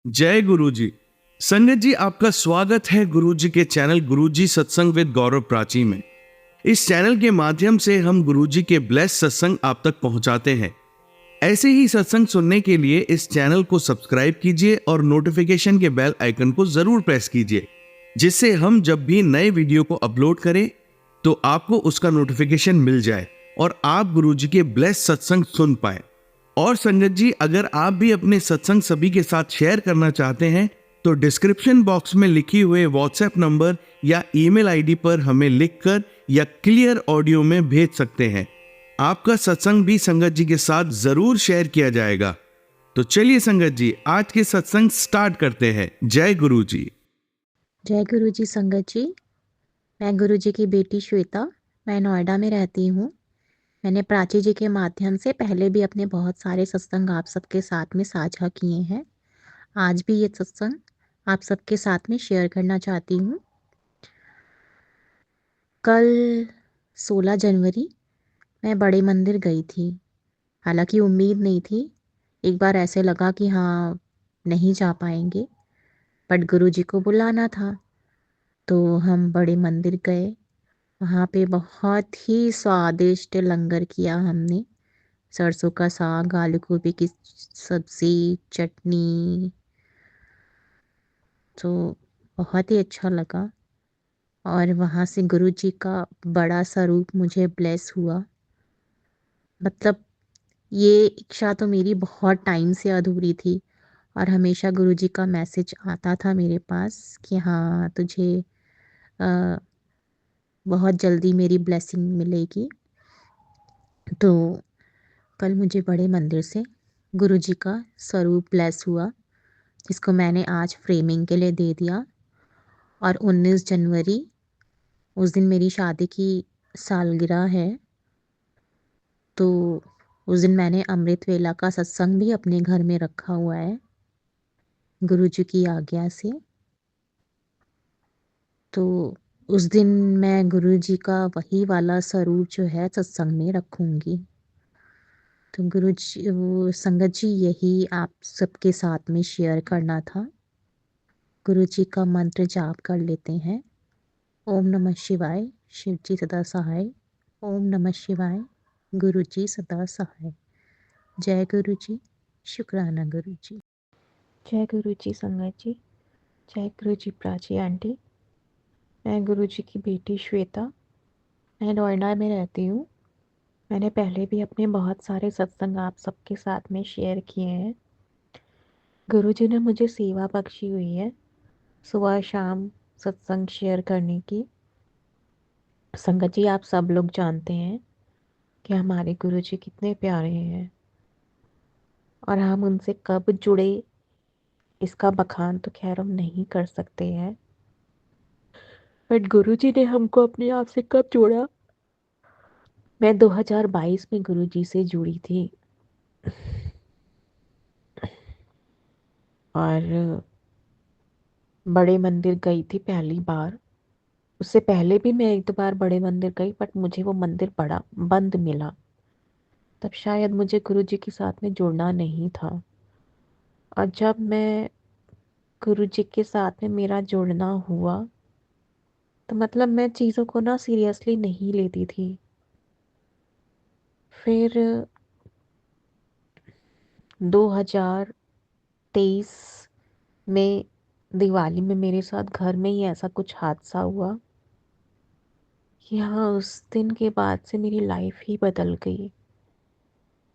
जय गुरु जी। संगत जी, आपका स्वागत है गुरु जी के चैनल गुरु जी सत्संग विद गौरव प्राची में। इस चैनल के माध्यम से हम गुरु जी के ब्लेस सत्संग आप तक पहुंचाते हैं। ऐसे ही सत्संग सुनने के लिए इस चैनल को सब्सक्राइब कीजिए और नोटिफिकेशन के बेल आइकन को जरूर प्रेस कीजिए, जिससे हम जब भी नए वीडियो को अपलोड करें तो आपको उसका नोटिफिकेशन मिल जाए और आप गुरु जी के ब्लेस सत्संग सुन पाए। और संगत जी, अगर आप भी अपने सत्संग सभी के साथ शेयर करना चाहते हैं तो डिस्क्रिप्शन बॉक्स में लिखी हुए व्हाट्सएप नंबर या ईमेल आईडी पर हमें लिखकर या क्लियर ऑडियो में भेज सकते हैं। आपका सत्संग भी संगत जी के साथ जरूर शेयर किया जाएगा। तो चलिए संगत जी, आज के सत्संग स्टार्ट करते हैं। जय गुरु जी। जय गुरु जी संगत जी। मैं गुरु जी की बेटी श्वेता, मैं नोएडा में रहती हूँ। मैंने प्राची जी के माध्यम से पहले भी अपने बहुत सारे सत्संग आप सबके साथ में साझा किए हैं। आज भी ये सत्संग आप सबके साथ में शेयर करना चाहती हूँ। कल 16 जनवरी मैं बड़े मंदिर गई थी। हालांकि उम्मीद नहीं थी, एक बार ऐसे लगा कि हाँ नहीं जा पाएंगे, बट गुरु जी को बुलाना था तो हम बड़े मंदिर गए। वहाँ पे बहुत ही स्वादिष्ट लंगर किया हमने। सरसों का साग, आलू गोभी की सब्जी, चटनी, तो बहुत ही अच्छा लगा। और वहाँ से गुरु जी का बड़ा सा रूप मुझे ब्लेस हुआ। मतलब ये इच्छा तो मेरी बहुत टाइम से अधूरी थी और हमेशा गुरु जी का मैसेज आता था मेरे पास कि हाँ तुझे अ, बहुत जल्दी मेरी ब्लेसिंग मिलेगी। तो कल मुझे बड़े मंदिर से गुरु जी का स्वरूप ब्लेस हुआ, जिसको मैंने आज फ्रेमिंग के लिए दे दिया। और 19 जनवरी उस दिन मेरी शादी की सालगिरह है, तो उस दिन मैंने अमृत वेला का सत्संग भी अपने घर में रखा हुआ है गुरु जी की आज्ञा से। तो उस दिन मैं गुरु जी का वही वाला स्वरूप जो है सत्संग में रखूंगी। तो गुरु जी, वो संगत जी, यही आप सबके साथ में शेयर करना था। गुरु जी का मंत्र जाप कर लेते हैं। ओम नमः शिवाय, शिव जी सदा सहाय। ओम नमः शिवाय, गुरु जी सदा सहाय। जय गुरु जी, शुक्राना गुरु जी। जय गुरु जी संगत जी। जय गुरु जी प्राची आंटी। मैं गुरु जी की बेटी श्वेता, मैं नोएडा में रहती हूँ। मैंने पहले भी अपने बहुत सारे सत्संग आप सबके साथ में शेयर किए हैं। गुरु जी ने मुझे सेवा बख्शी हुई है सुबह शाम सत्संग शेयर करने की। संगत जी, आप सब लोग जानते हैं कि हमारे गुरु जी कितने प्यारे हैं और हम उनसे कब जुड़े इसका बखान तो खैर हम नहीं कर सकते हैं, बट गुरु जी ने हमको अपने आप से कब जोड़ा। मैं 2022 में गुरु जी से जुड़ी थी और बड़े मंदिर गई थी पहली बार। उससे पहले भी मैं एक दो बार बड़े मंदिर गई, बट मुझे वो मंदिर बड़ा बंद मिला। तब शायद मुझे गुरु जी के साथ में जुड़ना नहीं था। और जब मैं गुरु जी के साथ में मेरा जुड़ना हुआ तो मतलब मैं चीज़ों को ना सीरियसली नहीं लेती थी। फिर 2023 में दिवाली में मेरे साथ घर में ही ऐसा कुछ हादसा हुआ कि हाँ, उस दिन के बाद से मेरी लाइफ ही बदल गई।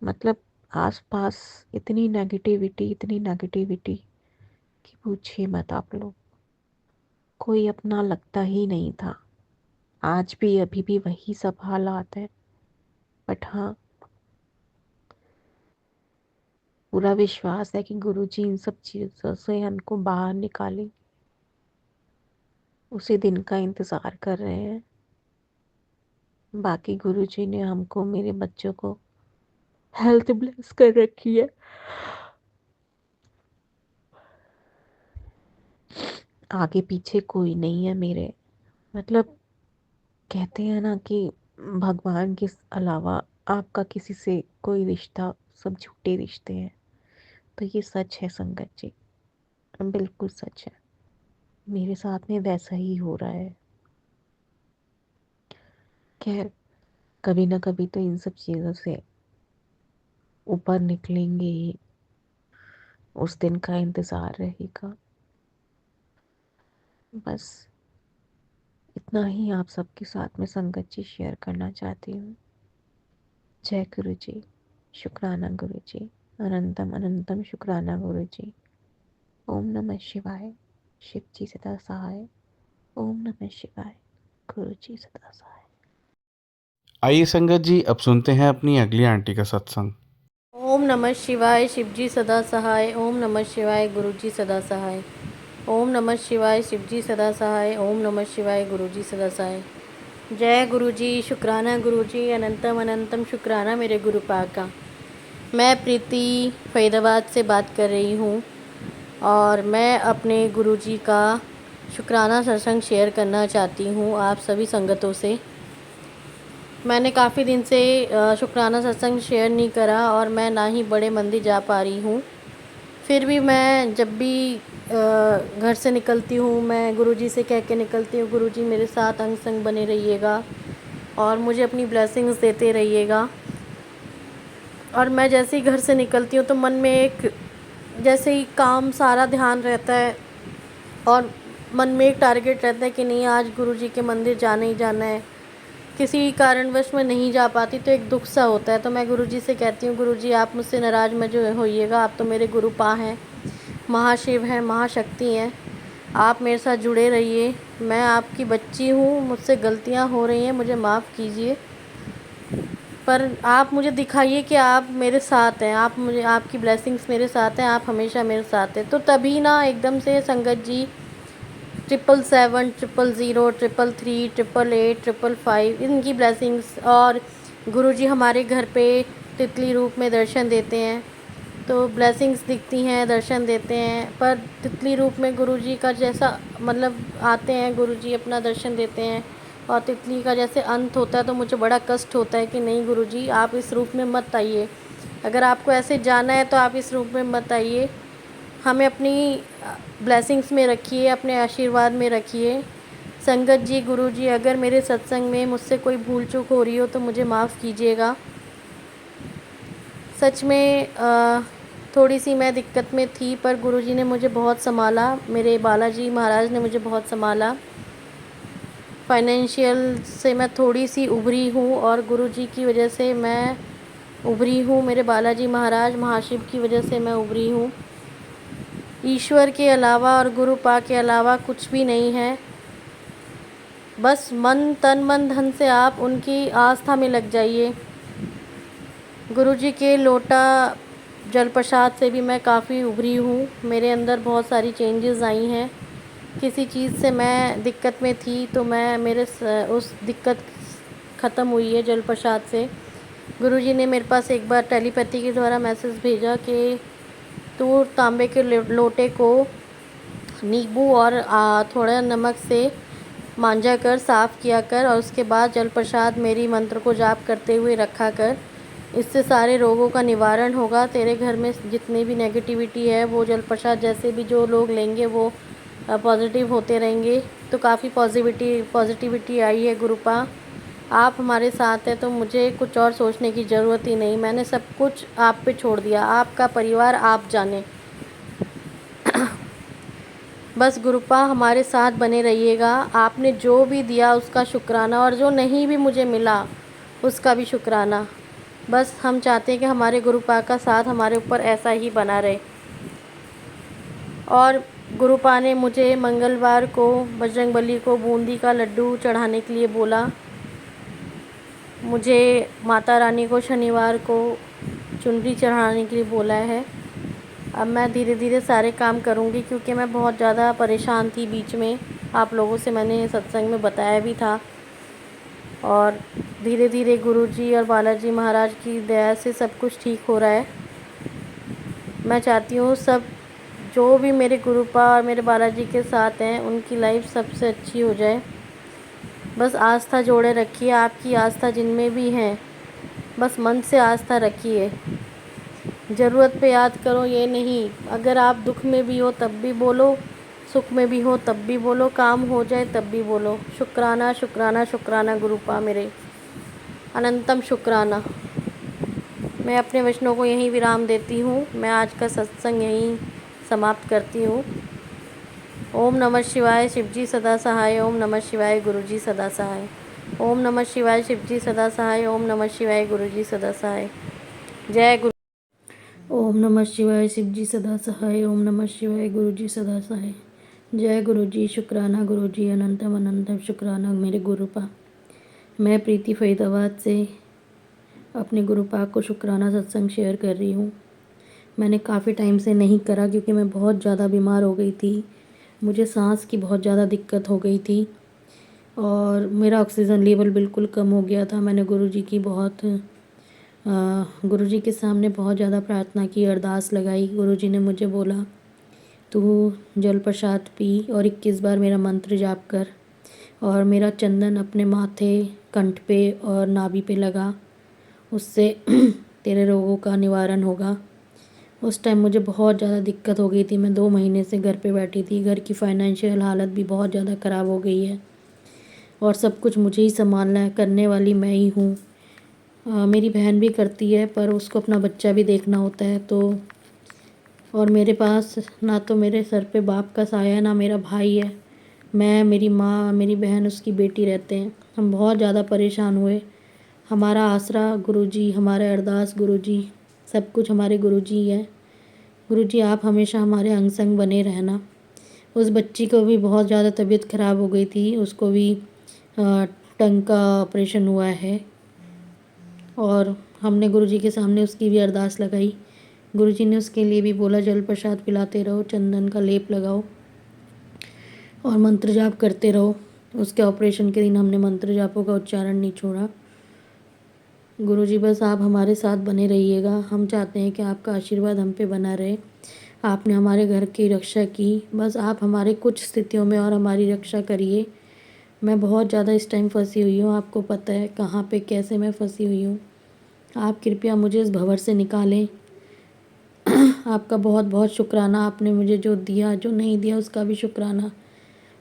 मतलब आसपास इतनी नेगेटिविटी कि पूछिए मत आप लोग। कोई अपना लगता ही नहीं था। आज भी अभी भी वही सब हालात है, बट हाँ, पूरा विश्वास है कि गुरु जी इन सब चीज़ों से हमको बाहर निकालें। उसी दिन का इंतज़ार कर रहे हैं। बाकी गुरु जी ने हमको, मेरे बच्चों को हेल्थ ब्लेस कर रखी है। आगे पीछे कोई नहीं है मेरे। मतलब कहते हैं ना कि भगवान के अलावा आपका किसी से कोई रिश्ता सब झूठे रिश्ते हैं, तो ये सच है संगत जी। बिल्कुल सच है। मेरे साथ में वैसा ही हो रहा है। खैर, कभी ना कभी तो इन सब चीज़ों से ऊपर निकलेंगे ही। उस दिन का इंतज़ार रहेगा। बस इतना ही आप सबके साथ में संगत जी शेयर करना चाहती हूँ। जय गुरु जी। शुक्राना गुरु जी। अनंतम अनंतम शुक्राना गुरु जी। ओम नमः शिवाय। शिव जी सदा सहाय। ओम नमः शिवाय। गुरु जी सदा सहाय। आइए संगत जी, अब सुनते हैं अपनी अगली आंटी का सत्संग। ओम नमः शिवाय। शिवजी सदा सहाय। ओम नमः शिवाय। गुरुजी सदा सहाय। ओम नमः शिवाय। शिवजी सदा सहाय। ओम नमः शिवाय। गुरुजी सदा सहाय। जय गुरुजी। शुक्राना गुरुजी। अनंतम अनंतम शुक्राना मेरे गुरु पाक का। मैं प्रीति फरीदाबाद से बात कर रही हूँ और मैं अपने गुरुजी का शुक्राना सत्संग शेयर करना चाहती हूँ आप सभी संगतों से। मैंने काफ़ी दिन से शुक्राना सत्संग शेयर नहीं करा और मैं ना ही बड़े मंदिर जा पा रही हूँ। फिर भी मैं जब भी घर से निकलती हूँ मैं गुरुजी से कह के निकलती हूँ, गुरुजी मेरे साथ अंग संग बने रहिएगा और मुझे अपनी ब्लेसिंग्स देते रहिएगा। और मैं जैसे ही घर से निकलती हूँ तो मन में एक जैसे ही काम सारा ध्यान रहता है और मन में एक टारगेट रहता है कि नहीं आज गुरुजी के मंदिर जाना ही जाना है। किसी कारणवश मैं नहीं जा पाती तो एक दुख सा होता है। तो मैं गुरुजी से कहती हूँ, गुरुजी आप मुझसे नाराज़ मत जो होइएगा, आप तो मेरे गुरु पा हैं, महाशिव हैं, महाशक्ति हैं, आप मेरे साथ जुड़े रहिए। मैं आपकी बच्ची हूँ, मुझसे गलतियाँ हो रही हैं, मुझे माफ़ कीजिए, पर आप मुझे दिखाइए कि आप मेरे साथ हैं, आप मुझे आपकी ब्लेसिंग्स मेरे साथ हैं, आप हमेशा मेरे साथ हैं। तो तभी ना एकदम से संगत जी 777 000 333 888 555 इनकी ब्लेसिंग्स और गुरुजी हमारे घर पे तितली रूप में दर्शन देते हैं। तो ब्लेसिंग्स दिखती हैं, दर्शन देते हैं, पर तितली रूप में गुरुजी का जैसा मतलब आते हैं, गुरुजी अपना दर्शन देते हैं और तितली का जैसे अंत होता है तो मुझे बड़ा कष्ट होता है कि नहीं गुरुजी आप इस रूप में मत आइए, अगर आपको ऐसे जाना है तो आप इस रूप में मत आइए, हमें अपनी ब्लेसिंग्स में रखिए, अपने आशीर्वाद में रखिए। संगत जी, गुरु जी, अगर मेरे सत्संग में मुझसे कोई भूल चूक हो रही हो तो मुझे माफ़ कीजिएगा। सच में थोड़ी सी मैं दिक्कत में थी पर गुरु जी ने मुझे बहुत संभाला, मेरे बालाजी महाराज ने मुझे बहुत संभाला। फाइनेंशियल से मैं थोड़ी सी उभरी हूँ और गुरु जी की वजह से मैं उभरी हूँ, मेरे बालाजी महाराज महाशिव की वजह से मैं उभरी हूँ। ईश्वर के अलावा और गुरु पा के अलावा कुछ भी नहीं है। बस मन तन मन धन से आप उनकी आस्था में लग जाइए। गुरुजी के लोटा जल प्रसाद से भी मैं काफ़ी उभरी हूँ, मेरे अंदर बहुत सारी चेंजेस आई हैं। किसी चीज़ से मैं दिक्कत में थी तो मैं उस दिक्कत ख़त्म हुई है जल प्रसाद से। गुरुजी ने मेरे पास एक बार टेलीपैथी के द्वारा मैसेज भेजा कि तू तांबे के लोटे को नींबू और थोड़ा नमक से मांजा कर, साफ़ किया कर और उसके बाद जल प्रसाद मेरी मंत्र को जाप करते हुए रखा कर, इससे सारे रोगों का निवारण होगा। तेरे घर में जितनी भी नेगेटिविटी है वो जल प्रसाद जैसे भी जो लोग लेंगे वो पॉजिटिव होते रहेंगे। तो काफ़ी पॉजिटिविटी आई है गुरुपा, आप हमारे साथ हैं तो मुझे कुछ और सोचने की ज़रूरत ही नहीं, मैंने सब कुछ आप पे छोड़ दिया, आपका परिवार आप जाने। बस गुरुपा हमारे साथ बने रहिएगा, आपने जो भी दिया उसका शुक्राना और जो नहीं भी मुझे मिला उसका भी शुक्राना। बस हम चाहते हैं कि हमारे गुरुपा का साथ हमारे ऊपर ऐसा ही बना रहे। और गुरुपा ने मुझे मंगलवार को बजरंगबली को बूंदी का लड्डू चढ़ाने के लिए बोला, मुझे माता रानी को शनिवार को चुनरी चढ़ाने के लिए बोला है। अब मैं धीरे धीरे सारे काम करूँगी क्योंकि मैं बहुत ज़्यादा परेशान थी बीच में, आप लोगों से मैंने सत्संग में बताया भी था। और धीरे धीरे गुरुजी और बालाजी महाराज की दया से सब कुछ ठीक हो रहा है। मैं चाहती हूँ सब जो भी मेरे गुरुपा और मेरे बालाजी के साथ हैं उनकी लाइफ सबसे अच्छी हो जाए। बस आस्था जोड़े रखिए, आपकी आस्था जिनमें भी है बस मन से आस्था रखिए। ज़रूरत पे याद करो ये नहीं। अगर आप दुख में भी हो तब भी बोलो, सुख में भी हो तब भी बोलो, काम हो जाए तब भी बोलो। शुक्राना शुक्राना शुक्राना गुरुपा मेरे, अनंतम शुक्राना। मैं अपने वचनों को यहीं विराम देती हूँ। मैं आज का सत्संग यहीं समाप्त करती हूँ। ओम नमः शिवाय, शिवजी सदा सहाय। ओम नमः शिवाय, गुरुजी सदा सहाय। ओम नमः शिवाय, शिवजी सदा सहाय। ओम नमः शिवाय, गुरुजी सदा सहाय। जय गुरु। ओम नमः शिवाय, शिवजी सदा सहाय। ओम नमः शिवाय, गुरुजी सदा सहाय। जय गुरुजी। शुक्राना गुरुजी, अनंतम अनंतम शुक्राना मेरे गुरुपा। मैं प्रीति फरीदाबाद से अपने गुरुपा को शुक्राना सत्संग शेयर कर रही हूँ। मैंने काफ़ी टाइम से नहीं करा क्योंकि मैं बहुत ज़्यादा बीमार हो गई थी। मुझे सांस की बहुत ज़्यादा दिक्कत हो गई थी और मेरा ऑक्सीजन लेवल बिल्कुल कम हो गया था। मैंने गुरुजी की गुरुजी के सामने बहुत ज़्यादा प्रार्थना की, अरदास लगाई। गुरुजी ने मुझे बोला तू जल प्रसाद पी और 21 बार मेरा मंत्र जाप कर और मेरा चंदन अपने माथे, कंठ पे और नाभि पे लगा, उससे तेरे रोगों का निवारण होगा। उस टाइम मुझे बहुत ज़्यादा दिक्कत हो गई थी। मैं 2 महीने से घर पे बैठी थी। घर की फाइनेंशियल हालत भी बहुत ज़्यादा ख़राब हो गई है और सब कुछ मुझे ही संभालना है, करने वाली मैं ही हूँ। मेरी बहन भी करती है पर उसको अपना बच्चा भी देखना होता है, तो और मेरे पास ना तो मेरे सर पे बाप का साया है, ना मेरा भाई है। मैं, मेरी माँ, मेरी बहन, उसकी बेटी रहते हैं। हम बहुत ज़्यादा परेशान हुए। हमारा आसरा गुरुजी, हमारे अरदास गुरुजी, सब कुछ हमारे गुरुजी ही है। गुरुजी आप हमेशा हमारे अंग संग बने रहना। उस बच्ची को भी बहुत ज़्यादा तबीयत ख़राब हो गई थी। उसको भी टंग का ऑपरेशन हुआ है और हमने गुरुजी के सामने उसकी भी अरदास लगाई। गुरुजी ने उसके लिए भी बोला जल प्रसाद पिलाते रहो, चंदन का लेप लगाओ और मंत्र जाप करते रहो। उसके ऑपरेशन के दिन हमने मंत्र जापों का उच्चारण नहीं छोड़ा। गुरुजी बस आप हमारे साथ बने रहिएगा। हम चाहते हैं कि आपका आशीर्वाद हम पे बना रहे। आपने हमारे घर की रक्षा की, बस आप हमारे कुछ स्थितियों में और हमारी रक्षा करिए। मैं बहुत ज़्यादा इस टाइम फंसी हुई हूँ, आपको पता है कहाँ पे कैसे मैं फंसी हुई हूँ। आप कृपया मुझे इस भंवर से निकालें। आपका बहुत बहुत शुक्राना, आपने मुझे जो दिया, जो नहीं दिया उसका भी शुक्राना।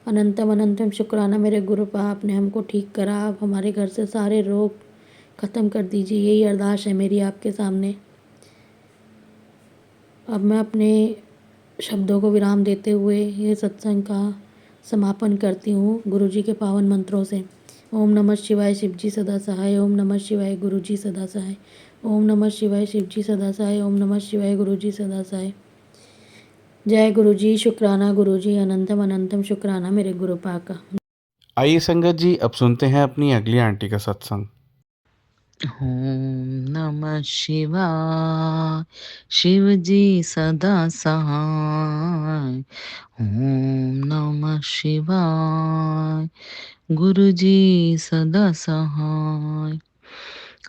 अनंतम अनंतम शुक्राना मेरे गुरुपा, आपने हमको ठीक करा। आप हमारे घर से सारे रोग ख़त्म कर दीजिए, यही अरदास है मेरी आपके सामने। अब मैं अपने शब्दों को विराम देते हुए ये सत्संग का समापन करती हूँ गुरुजी के पावन मंत्रों से। ओम नमः शिवाय, शिवजी सदा सहाय। ओम नमः शिवाय, गुरुजी सदा सहाय। ओम नमः शिवाय, शिवजी सदा सहाय। ओम नमः शिवाय, गुरुजी सदा सहाय। जय गुरुजी। शुक्राना गुरुजी, अनंतम अनंतम शुक्राना मेरे गुरुपा का। आइए संगत जी, अब सुनते हैं अपनी अगली आंटी का सत्संग। ओम नमः शिवाय, शिवजी सदा सहाय। ओम नमः शिवाय, गुरुजी सदा सहाय।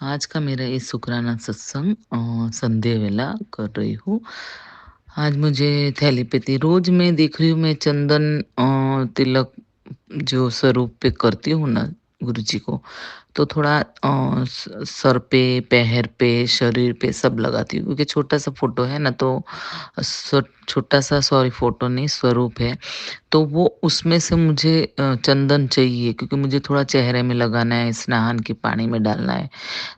आज का मेरा ये शुक्राना सत्संग संध्या वेला कर रही हूँ। आज मुझे थैलीपैथी रोज मैं देख रही हूँ, मैं चंदन तिलक जो स्वरूप पे करती हूँ ना गुरुजी को, तो थोड़ा सर पे, पैर पे, शरीर पे सब लगाती हूँ क्योंकि छोटा सा फोटो है ना, तो छोटा सा, सॉरी फोटो नहीं, स्वरूप है, तो वो उसमें से मुझे चंदन चाहिए क्योंकि मुझे थोड़ा चेहरे में लगाना है, स्नान के पानी में डालना है,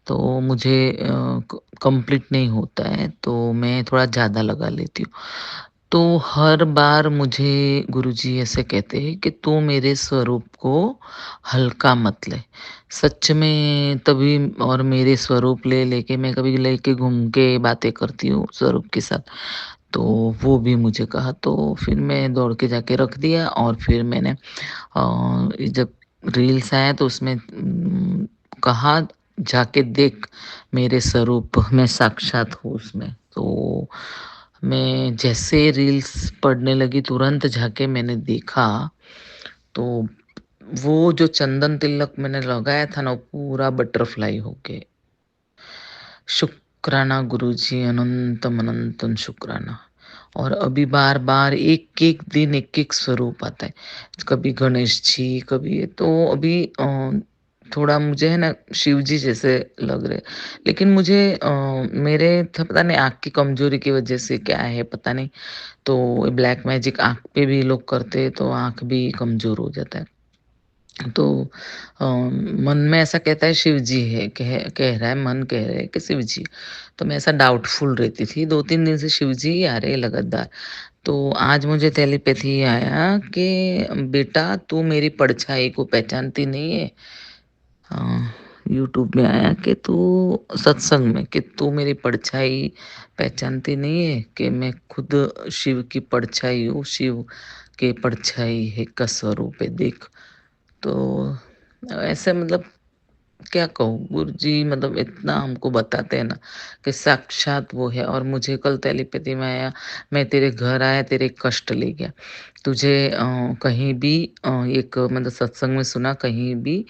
तो मुझे कंप्लीट नहीं होता है, तो मैं थोड़ा ज़्यादा लगा लेती हूँ। तो हर बार मुझे गुरुजी ऐसे कहते हैं कि तू मेरे स्वरूप को हल्का मत ले। सच में तभी, और मेरे स्वरूप ले लेके मैं कभी लेके घूम के बातें करती हूँ स्वरूप के साथ, तो वो भी मुझे कहा, तो फिर मैं दौड़ के जाके रख दिया। और फिर मैंने जब रील्स आया तो उसमें कहा जाके देख मेरे स्वरूप में साक्षात हूँ उसमें। तो मैं जैसे रील्स पढ़ने लगी तुरंत जाके मैंने देखा, तो वो जो चंदन तिलक मैंने लगाया था ना, वो पूरा बटरफ्लाई हो गए। शुक्राना गुरुजी, अनंतम अनंतम शुक्राना। और अभी बार बार एक एक दिन एक एक स्वरूप आता है, कभी गणेश जी, कभी, तो अभी थोड़ा मुझे है ना शिव जी जैसे लग रहे। लेकिन मुझे मेरे पता नहीं आँख की कमज़ोरी की वज़ह से क्या है पता नहीं, तो ब्लैक मैजिक आँख पे भी लोग करते हैं तो आँख भी कमज़ोर हो जाता है। तो मन में ऐसा कहता है शिव जी है, कह रहा है मन कह रहा है कि शिव जी। तो मैं ऐसा डाउटफुल रहती थी, 2-3 दिन से शिव जी ही आ रहे हैं लगातार। तो आज मुझे टेलीपैथी आया कि बेटा तू मेरी परछाई को पहचानती नहीं है। यूट्यूब में आया कि तू सत्संग में कि तू मेरी परछाई पहचानती नहीं है कि मैं खुद शिव की परछाई हूँ, शिव के परछाई है का स्वरूप है देख। तो ऐसे मतलब क्या कहूँ गुरुजी मतलब इतना हमको बताते हैं ना कि साक्षात वो है। और मुझे कल टेलीपैथी में आया, मैं तेरे घर आया तेरे कष्ट ले गया। तुझे कहीं भी एक मतलब सत्संग में सुना कहीं भी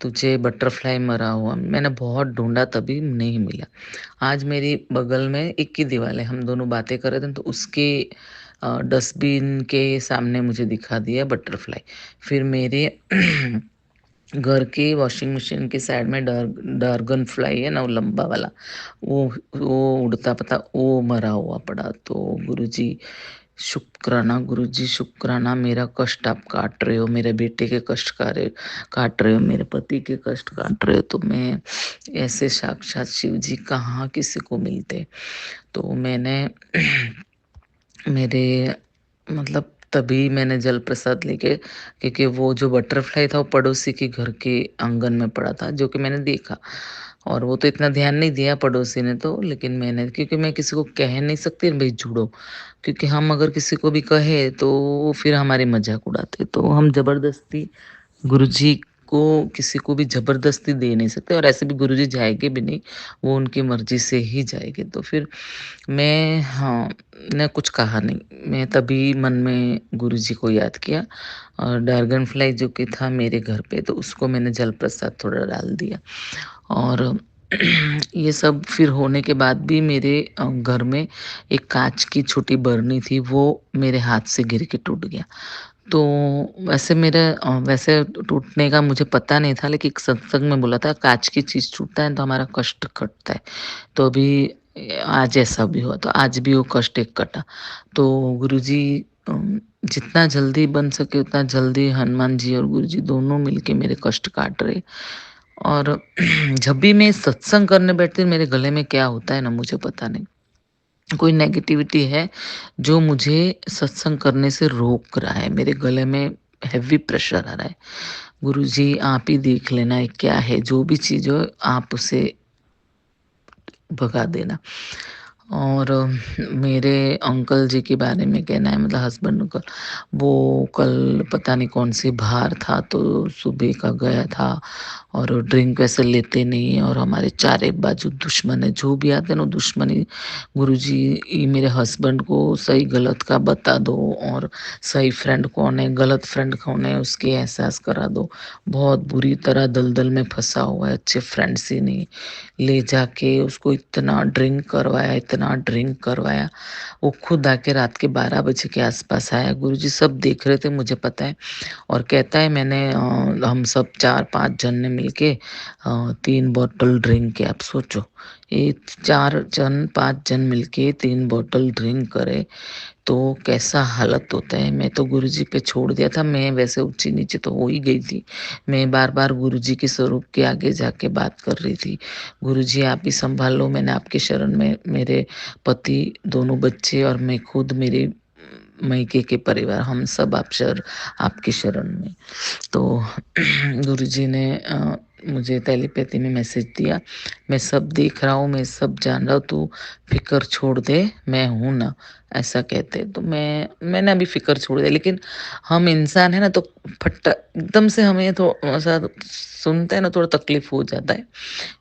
तुझे बटरफ्लाई मरा हुआ मैंने बहुत ढूंढा तभी नहीं मिला। आज मेरी बगल में एक ही दीवार है, हम दोनों बातें कर रहे थे तो उसके डस्टबिन के सामने मुझे दिखा दिया बटरफ्लाई। फिर मेरे घर की वॉशिंग मशीन की साइड में ड्रैगन फ्लाई है ना वो लंबा वाला, वो वो उड़ता पता वो मरा हुआ पड़ा। तो गुरुजी शुक्राना, गुरुजी शुक्राना, मेरा कष्ट आप काट रहे हो, मेरे बेटे के कष्ट काट रहे हो, मेरे पति के कष्ट काट रहे हो। तो मैं ऐसे साक्षात शिव जी कहाँ किसी को मिलते। तो मैंने मेरे मतलब तभी मैंने जल प्रसाद लेके, क्योंकि वो जो बटरफ्लाई था वो पड़ोसी के घर के आंगन में पड़ा था जो कि मैंने देखा। और वो तो इतना ध्यान नहीं दिया पड़ोसी ने तो, लेकिन मैंने क्योंकि मैं किसी को कह नहीं सकती भाई जुड़ो, क्योंकि हम अगर किसी को भी कहे तो वो फिर हमारी मजाक उड़ाते। तो हम जबरदस्ती गुरुजी को किसी को भी ज़बरदस्ती दे नहीं सकते और ऐसे भी गुरुजी जाएँगे भी नहीं, वो उनकी मर्ज़ी से ही जाएँगे। तो फिर मैं हाँ, ने कुछ कहा नहीं, मैं तभी मन में गुरुजी को याद किया और ड्रैगन फ्लाई जो कि था मेरे घर पे तो उसको मैंने जल प्रसाद थोड़ा डाल दिया। और ये सब फिर होने के बाद भी मेरे घर में एक काँच की छोटी बरनी थी, वो मेरे हाथ से गिर के टूट गया। तो वैसे टूटने का मुझे पता नहीं था, लेकिन एक सत्संग में बोला था काँच की चीज़ टूटता है तो हमारा कष्ट कटता है। तो अभी आज ऐसा भी हुआ, तो आज भी वो कष्ट एक कटा। तो गुरुजी जितना जल्दी बन सके उतना जल्दी हनुमान जी और गुरुजी दोनों मिलके मेरे कष्ट काट रहे। और जब भी मैं सत्संग करने बैठती हूँ मेरे गले में क्या होता है ना मुझे पता नहीं। कोई नेगेटिविटी है जो मुझे सत्संग करने से रोक रहा है, मेरे गले में हेवी प्रेशर आ रहा है। गुरुजी आप ही देख लेना ये क्या है, जो भी चीज़ हो आप उसे भगा देना। और मेरे अंकल जी के बारे में कहना है मतलब हस्बैंड अंकल, वो कल पता नहीं कौन सी बाहर था तो सुबह का गया था और ड्रिंक वैसे लेते नहीं है और हमारे चारे बाजू दुश्मन है, जो भी आते हैं ना दुश्मनी। गुरुजी ये मेरे हस्बैंड को सही गलत का बता दो और सही फ्रेंड कौन है गलत फ्रेंड कौन है उसके एहसास करा दो। बहुत बुरी तरह दलदल में फंसा हुआ है, अच्छे फ्रेंड्स ही नहीं। ले जाके उसको इतना ड्रिंक करवाया, इतना ड्रिंक करवाया। वो खुद आके रात के 12 बजे के आसपास आया, गुरुजी सब देख रहे थे मुझे पता है। और कहता है मैंने हम सब 4-5 जन ने मिलके 3 बॉटल ड्रिंक किया। आप सोचो ये 4 जन 5 जन मिलके 3 बॉटल ड्रिंक करे तो कैसा हालत होता है। मैं तो गुरुजी पे छोड़ दिया था, मैं वैसे ऊँची नीचे तो हो ही गई थी। मैं बार-बार गुरुजी के स्वरूप के आगे जाके बात कर रही थी। गुरुजी आप ही सँभाल लो, मैंने आपके शरण में मेरे पति, दोनों बच्चे और मैं खुद मेरे मायके के परिवार हम सब आपकी शरण में। तो गुरुजी ने मुझे टेलीपैथी में मैसेज दिया, मैं सब देख रहा हूँ, मैं सब जान रहा हूँ, तू फ़िक्र छोड़ दे, मैं हूँ ना, ऐसा कहते। तो मैंने अभी फ़िक्र छोड़ दिया, लेकिन हम इंसान हैं ना तो फट एकदम से हमें तो ऐसा सुनते हैं ना थोड़ा तकलीफ़ हो जाता है,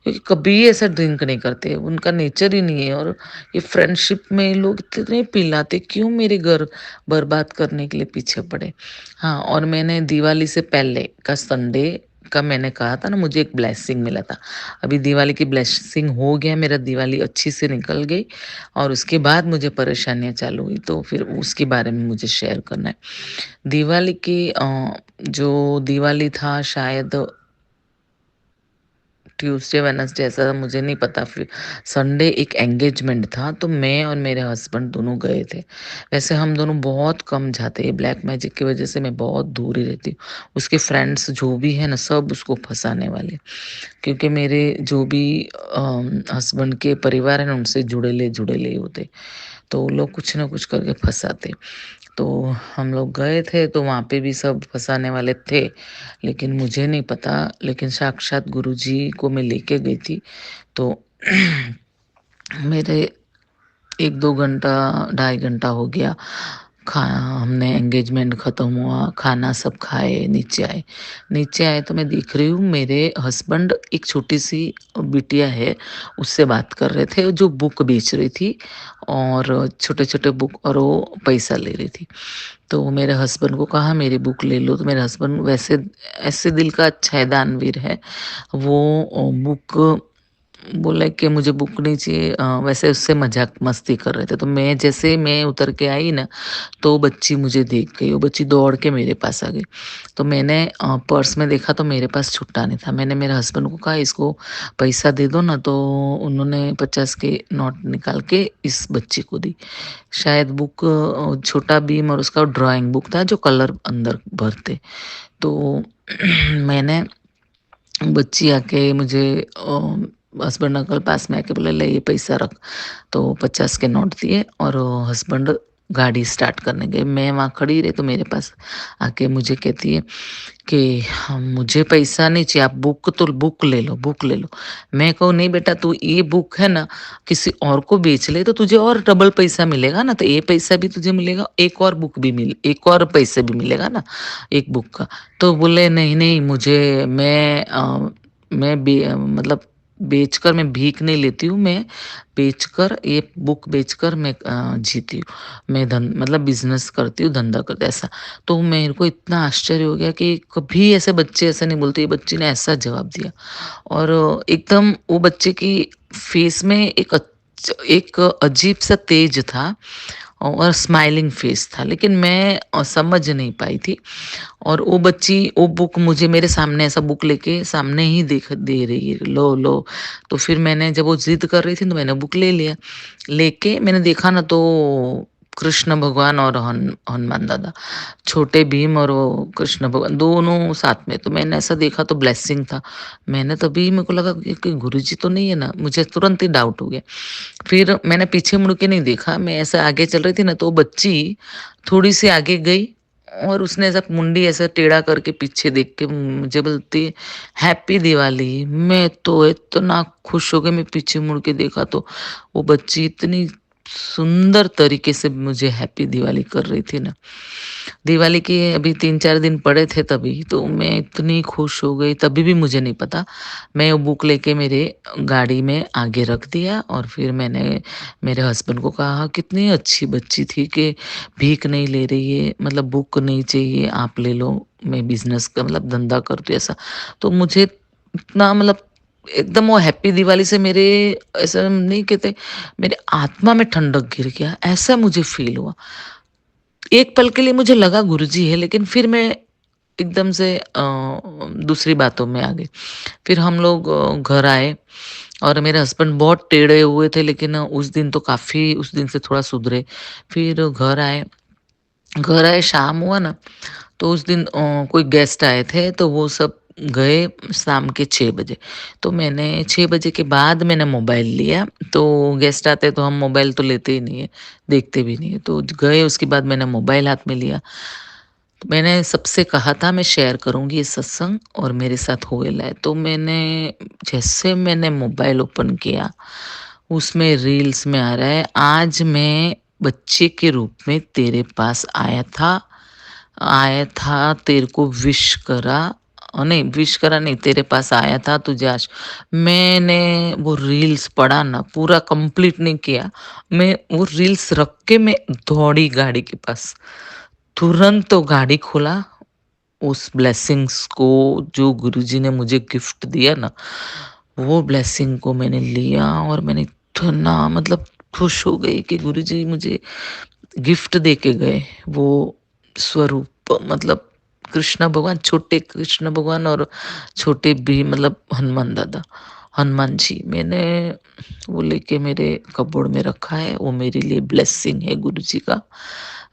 क्योंकि कभी ऐसा ड्रिंक नहीं करते, उनका नेचर ही नहीं है। और ये फ्रेंडशिप में लोग इतने पिलाते, क्यों मेरे घर बर्बाद करने के लिए पीछे पड़े। हाँ, और मैंने दिवाली से पहले का संडे का मैंने कहा था ना मुझे एक ब्लेसिंग मिला था। अभी दिवाली की ब्लेसिंग हो गया, मेरा दिवाली अच्छी से निकल गई और उसके बाद मुझे परेशानियाँ चालू हुई, तो फिर उसके बारे में मुझे शेयर करना है। दिवाली की जो दिवाली था शायद ट्यूसडे वेडनेसडे ऐसा मुझे नहीं पता। फिर संडे एक एंगेजमेंट था, तो मैं और मेरे हस्बैंड दोनों गए थे। वैसे हम दोनों बहुत कम जाते हैं, ब्लैक मैजिक की वजह से मैं बहुत दूर ही रहती हूँ। उसके फ्रेंड्स जो भी है ना, सब उसको फंसाने वाले, क्योंकि मेरे जो भी हस्बैंड के परिवार है ना, उनसे जुड़ेले ही होते, तो वो लोग कुछ ना कुछ करके फंसाते। तो हम लोग गए थे, तो वहाँ पे भी सब फंसाने वाले थे, लेकिन मुझे नहीं पता। लेकिन साक्षात गुरुजी को मैं लेके गई थी, तो मेरे 1-2 घंटा, 2.5 घंटा हो गया। खा हमने एंगेजमेंट ख़त्म हुआ, खाना सब खाए, नीचे आए तो मैं देख रही हूँ मेरे हस्बैंड एक छोटी-सी बिटिया है, उससे बात कर रहे थे, जो बुक बेच रही थी, और छोटे-छोटे बुक, और वो पैसा ले रही थी। तो मेरे हस्बैंड को कहा मेरी बुक ले लो, तो मेरे हस्बैंड वैसे ऐसे दिल का अच्छा है, दानवीर है, वो बुक बोला कि मुझे बुक नहीं चाहिए। वैसे उससे मजाक मस्ती कर रहे थे, तो मैं उतर के आई ना, तो बच्ची मुझे देख गई, वो बच्ची दौड़ के मेरे पास आ गई। तो मैंने पर्स में देखा तो मेरे पास छुट्टा नहीं था। मैंने मेरे हस्बैंड को कहा इसको पैसा दे दो ना, तो उन्होंने 50 के नोट निकाल के इस बच्ची को दी। शायद बुक छोटा भीम और उसका ड्राइंग बुक था, जो कलर अंदर भरते। तो मैंने बच्ची आके मुझे हस्बैंड अंकल पास में आके बोले ले ये पैसा रख, तो 50 के नोट दिए, और हस्बैंड गाड़ी स्टार्ट करने गए। मैं वहाँ खड़ी रही, तो मेरे पास आके मुझे कहती है कि मुझे पैसा नहीं चाहिए, आप बुक ले लो, बुक ले लो। मैं कहूँ नहीं बेटा, तू ये बुक है ना किसी और को बेच ले, तो तुझे और डबल पैसा मिलेगा ना, तो ये पैसा भी तुझे मिलेगा, एक और पैसे भी मिलेगा ना एक बुक का। तो बोले नहीं नहीं, मतलब बेचकर मैं भीख नहीं लेती हूँ, मैं बेचकर ये बुक बेचकर मैं जीती हूँ, मैं मतलब बिजनेस करती हूँ, धंधा करती हूँ, ऐसा। तो मेरे को इतना आश्चर्य हो गया कि कभी ऐसे बच्चे ऐसा नहीं बोलते। ये बच्ची ने ऐसा जवाब दिया, और एकदम वो बच्चे की फेस में एक अजीब सा तेज था, और स्माइलिंग फेस था, लेकिन मैं समझ नहीं पाई थी। और वो बच्ची वो बुक मुझे मेरे सामने ऐसा बुक लेके सामने ही देख दे रही है, लो लो। तो फिर मैंने जब वो जिद कर रही थी, तो मैंने बुक ले लिया। लेके मैंने देखा ना, तो कृष्ण भगवान और हनुमान दादा, छोटे भीम और वो कृष्ण भगवान दोनों साथ में। तो मैंने ऐसा देखा तो ब्लेसिंग था। मैंने तभी मेरे को लगा कि गुरुजी तो नहीं है ना, मुझे तुरंत ही डाउट हो गया। फिर मैंने पीछे मुड़ के नहीं देखा, मैं ऐसे आगे चल रही थी ना, तो वो बच्ची थोड़ी सी आगे गई, और उसने ऐसा मुंडी ऐसा टेढ़ा करके पीछे देख के मुझे बोलती हैप्पी दिवाली। मैं तो इतना खुश हो गई, मैं पीछे मुड़ के देखा तो वो बच्ची इतनी सुंदर तरीके से मुझे हैप्पी दिवाली कर रही थी ना। दिवाली के अभी 3-4 दिन पड़े थे, तभी तो मैं इतनी खुश हो गई। तभी भी मुझे नहीं पता, मैं वो बुक लेके मेरे गाड़ी में आगे रख दिया, और फिर मैंने मेरे हस्बैंड को कहा कितनी अच्छी बच्ची थी कि भीख नहीं ले रही है, मतलब बुक नहीं चाहिए, आप ले लो, मैं बिजनेस का मतलब धंधा करती हूँ, ऐसा। तो मुझे इतना मतलब एकदम वो हैप्पी दिवाली से मेरे, ऐसा नहीं कहते, मेरे आत्मा में ठंडक गिर गया, ऐसा मुझे फील हुआ। एक पल के लिए मुझे लगा गुरुजी है, लेकिन फिर मैं एकदम से दूसरी बातों में आ गई। फिर हम लोग घर आए, और मेरे हस्बैंड बहुत टेढ़े हुए थे, लेकिन उस दिन तो काफ़ी, उस दिन से थोड़ा सुधरे। फिर घर आए शाम हुआ ना, तो उस दिन कोई गेस्ट आए थे, तो वो सब गए शाम के 6 बजे। तो मैंने 6 बजे के बाद मैंने मोबाइल लिया। तो गेस्ट आते तो हम मोबाइल तो लेते ही नहीं है, देखते भी नहीं है, तो गए उसके बाद मैंने मोबाइल हाथ में लिया। तो मैंने सबसे कहा था मैं शेयर करूंगी ये सत्संग, और मेरे साथ हो गया है। तो जैसे मैंने मोबाइल ओपन किया, उसमें रील्स में आ रहा है, आज मैं बच्चे के रूप में तेरे पास आया था, तेरे को विश करा, नहीं विश करा नहीं, तेरे पास आया था तुझे आज। मैंने वो रील्स पढ़ा ना, पूरा कंप्लीट नहीं किया, मैं वो रील्स रख के मैं दौड़ी गाड़ी के पास। तुरंत तो गाड़ी खोला, उस ब्लेसिंग्स को जो गुरुजी ने मुझे गिफ्ट दिया ना, वो ब्लेसिंग को मैंने लिया, और मैंने इतना मतलब खुश हो गई कि गुरुजी मुझे गिफ्ट दे के गए वो स्वरूप, मतलब कृष्ण भगवान, छोटे कृष्ण भगवान और छोटे भी मतलब हनुमान दादा, हनुमान जी, मैंने वो लेके मेरे कपबोर्ड में रखा है। वो मेरे लिए ब्लेसिंग है गुरु जी का।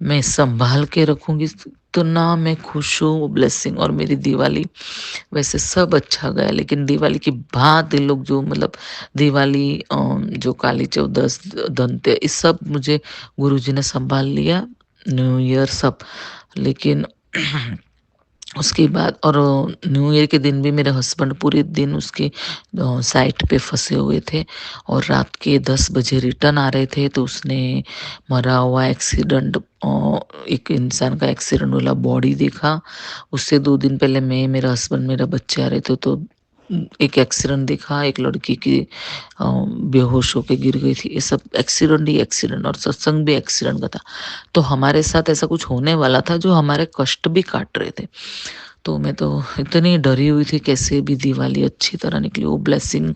मैं संभाल के रखूंगी तो ना मैं खुश हूँ, वो ब्लेसिंग। और मेरी दिवाली वैसे सब अच्छा गया, लेकिन दिवाली के बाद ये लोग जो मतलब दिवाली, जो काली चौदस, धनतेरस, ये सब मुझे गुरुजी ने संभाल लिया, न्यू ईयर सब। लेकिन उसके बाद और न्यू ईयर के दिन भी मेरे हस्बैंड पूरे दिन उसके साइट पे फंसे हुए थे, और रात के 10 बजे रिटर्न आ रहे थे तो उसने मरा हुआ एक्सीडेंट, एक इंसान का एक्सीडेंट वाला बॉडी देखा। उससे 2 दिन पहले मैं, मेरा हस्बैंड, मेरा बच्चे आ रहे थे तो एक एक्सीडेंट देखा, एक लड़की की बेहोश होके गिर गई थी। ये सब एक्सीडेंट ही एक्सीडेंट, और सत्संग भी एक्सीडेंट का था। तो हमारे साथ ऐसा कुछ होने वाला था जो हमारे कष्ट भी काट रहे थे। तो मैं तो इतनी डरी हुई थी, कैसे भी दिवाली अच्छी तरह निकली। वो ब्लेसिंग